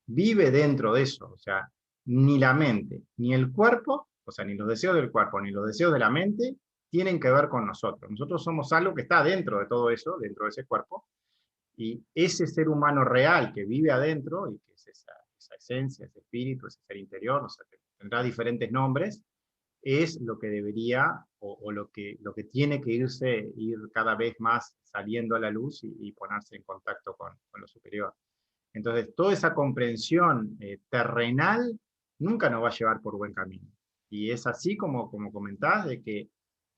vive dentro de eso. O sea, ni la mente, ni el cuerpo, o sea, ni los deseos del cuerpo, ni los deseos de la mente, tienen que ver con nosotros. Nosotros somos algo que está dentro de todo eso, dentro de ese cuerpo, y ese ser humano real que vive adentro, y que es esa esencia, ese espíritu, ese ser interior, o sea, que tendrá diferentes nombres, es lo que debería, o lo que tiene que ir cada vez más saliendo a la luz y ponerse en contacto con lo superior. Entonces, toda esa comprensión terrenal nunca nos va a llevar por buen camino. Y es así como comentás, de que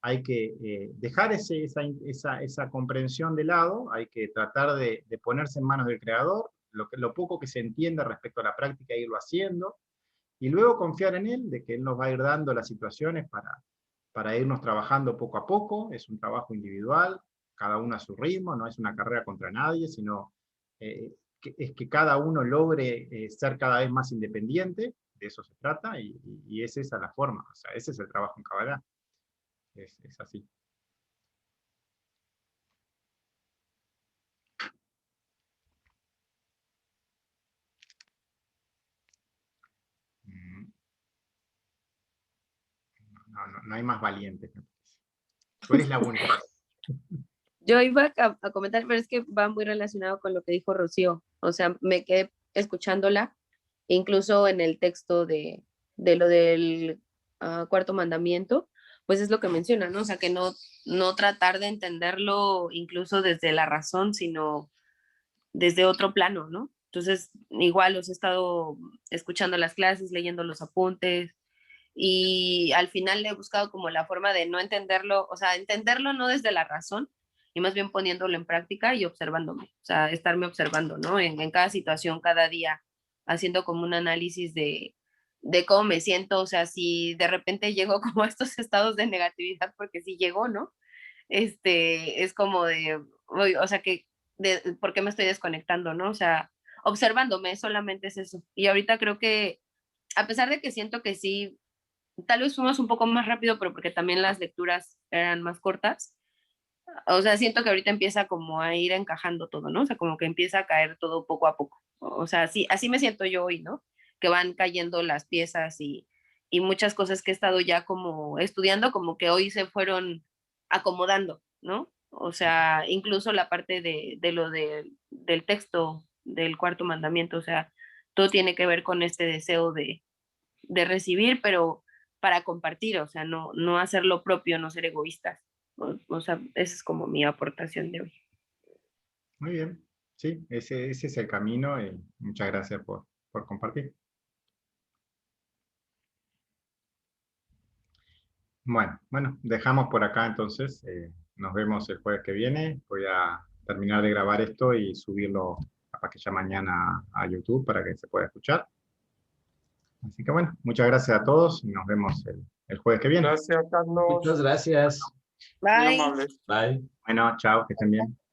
hay que dejar esa comprensión de lado, hay que tratar de ponerse en manos del Creador, lo poco que se entienda respecto a la práctica, irlo haciendo, y luego confiar en Él, de que Él nos va a ir dando las situaciones para irnos trabajando poco a poco. Es un trabajo individual, cada uno a su ritmo, no es una carrera contra nadie, sino es que cada uno logre ser cada vez más independiente, de eso se trata, y es esa la forma, o sea, ese es el trabajo en Kabbalah. Es así. No hay más valientes. Tú eres la única. Yo iba a comentar, pero es que va muy relacionado con lo que dijo Rocío. O sea, me quedé escuchándola, incluso en el texto de lo del cuarto mandamiento, pues es lo que menciona, ¿no? O sea, que no tratar de entenderlo incluso desde la razón, sino desde otro plano, ¿no? Entonces, igual los he estado escuchando las clases, leyendo los apuntes, y al final he buscado como la forma de no entenderlo, o sea, entenderlo no desde la razón, y más bien poniéndolo en práctica y observándome, o sea, estarme observando, ¿no? En cada situación, cada día, haciendo como un análisis de cómo me siento, o sea, si de repente llego como a estos estados de negatividad, porque sí llegó, ¿no? Es como de, o sea, ¿por qué me estoy desconectando, no? O sea, observándome, solamente es eso. Y ahorita creo que, a pesar de que siento que sí, tal vez fuimos un poco más rápido, pero porque también las lecturas eran más cortas, o sea, siento que ahorita empieza como a ir encajando todo, ¿no? O sea, como que empieza a caer todo poco a poco. O sea, así me siento yo hoy, ¿no? Que van cayendo las piezas y muchas cosas que he estado ya como estudiando, como que hoy se fueron acomodando, ¿no? O sea, incluso la parte de lo del texto del cuarto mandamiento, o sea, todo tiene que ver con este deseo de recibir, pero para compartir, o sea, no hacer lo propio, no ser egoístas. O sea, esa es como mi aportación de hoy. Muy bien, sí, ese es el camino, y muchas gracias por compartir. Bueno, dejamos por acá entonces, nos vemos el jueves que viene. Voy a terminar de grabar esto y subirlo capaz que ya mañana a YouTube para que se pueda escuchar. Así que bueno, muchas gracias a todos y nos vemos el jueves que viene. Gracias, Carlos. Muchas gracias. Bye. Muy amables. Bye. Bueno, chao, que estén bien.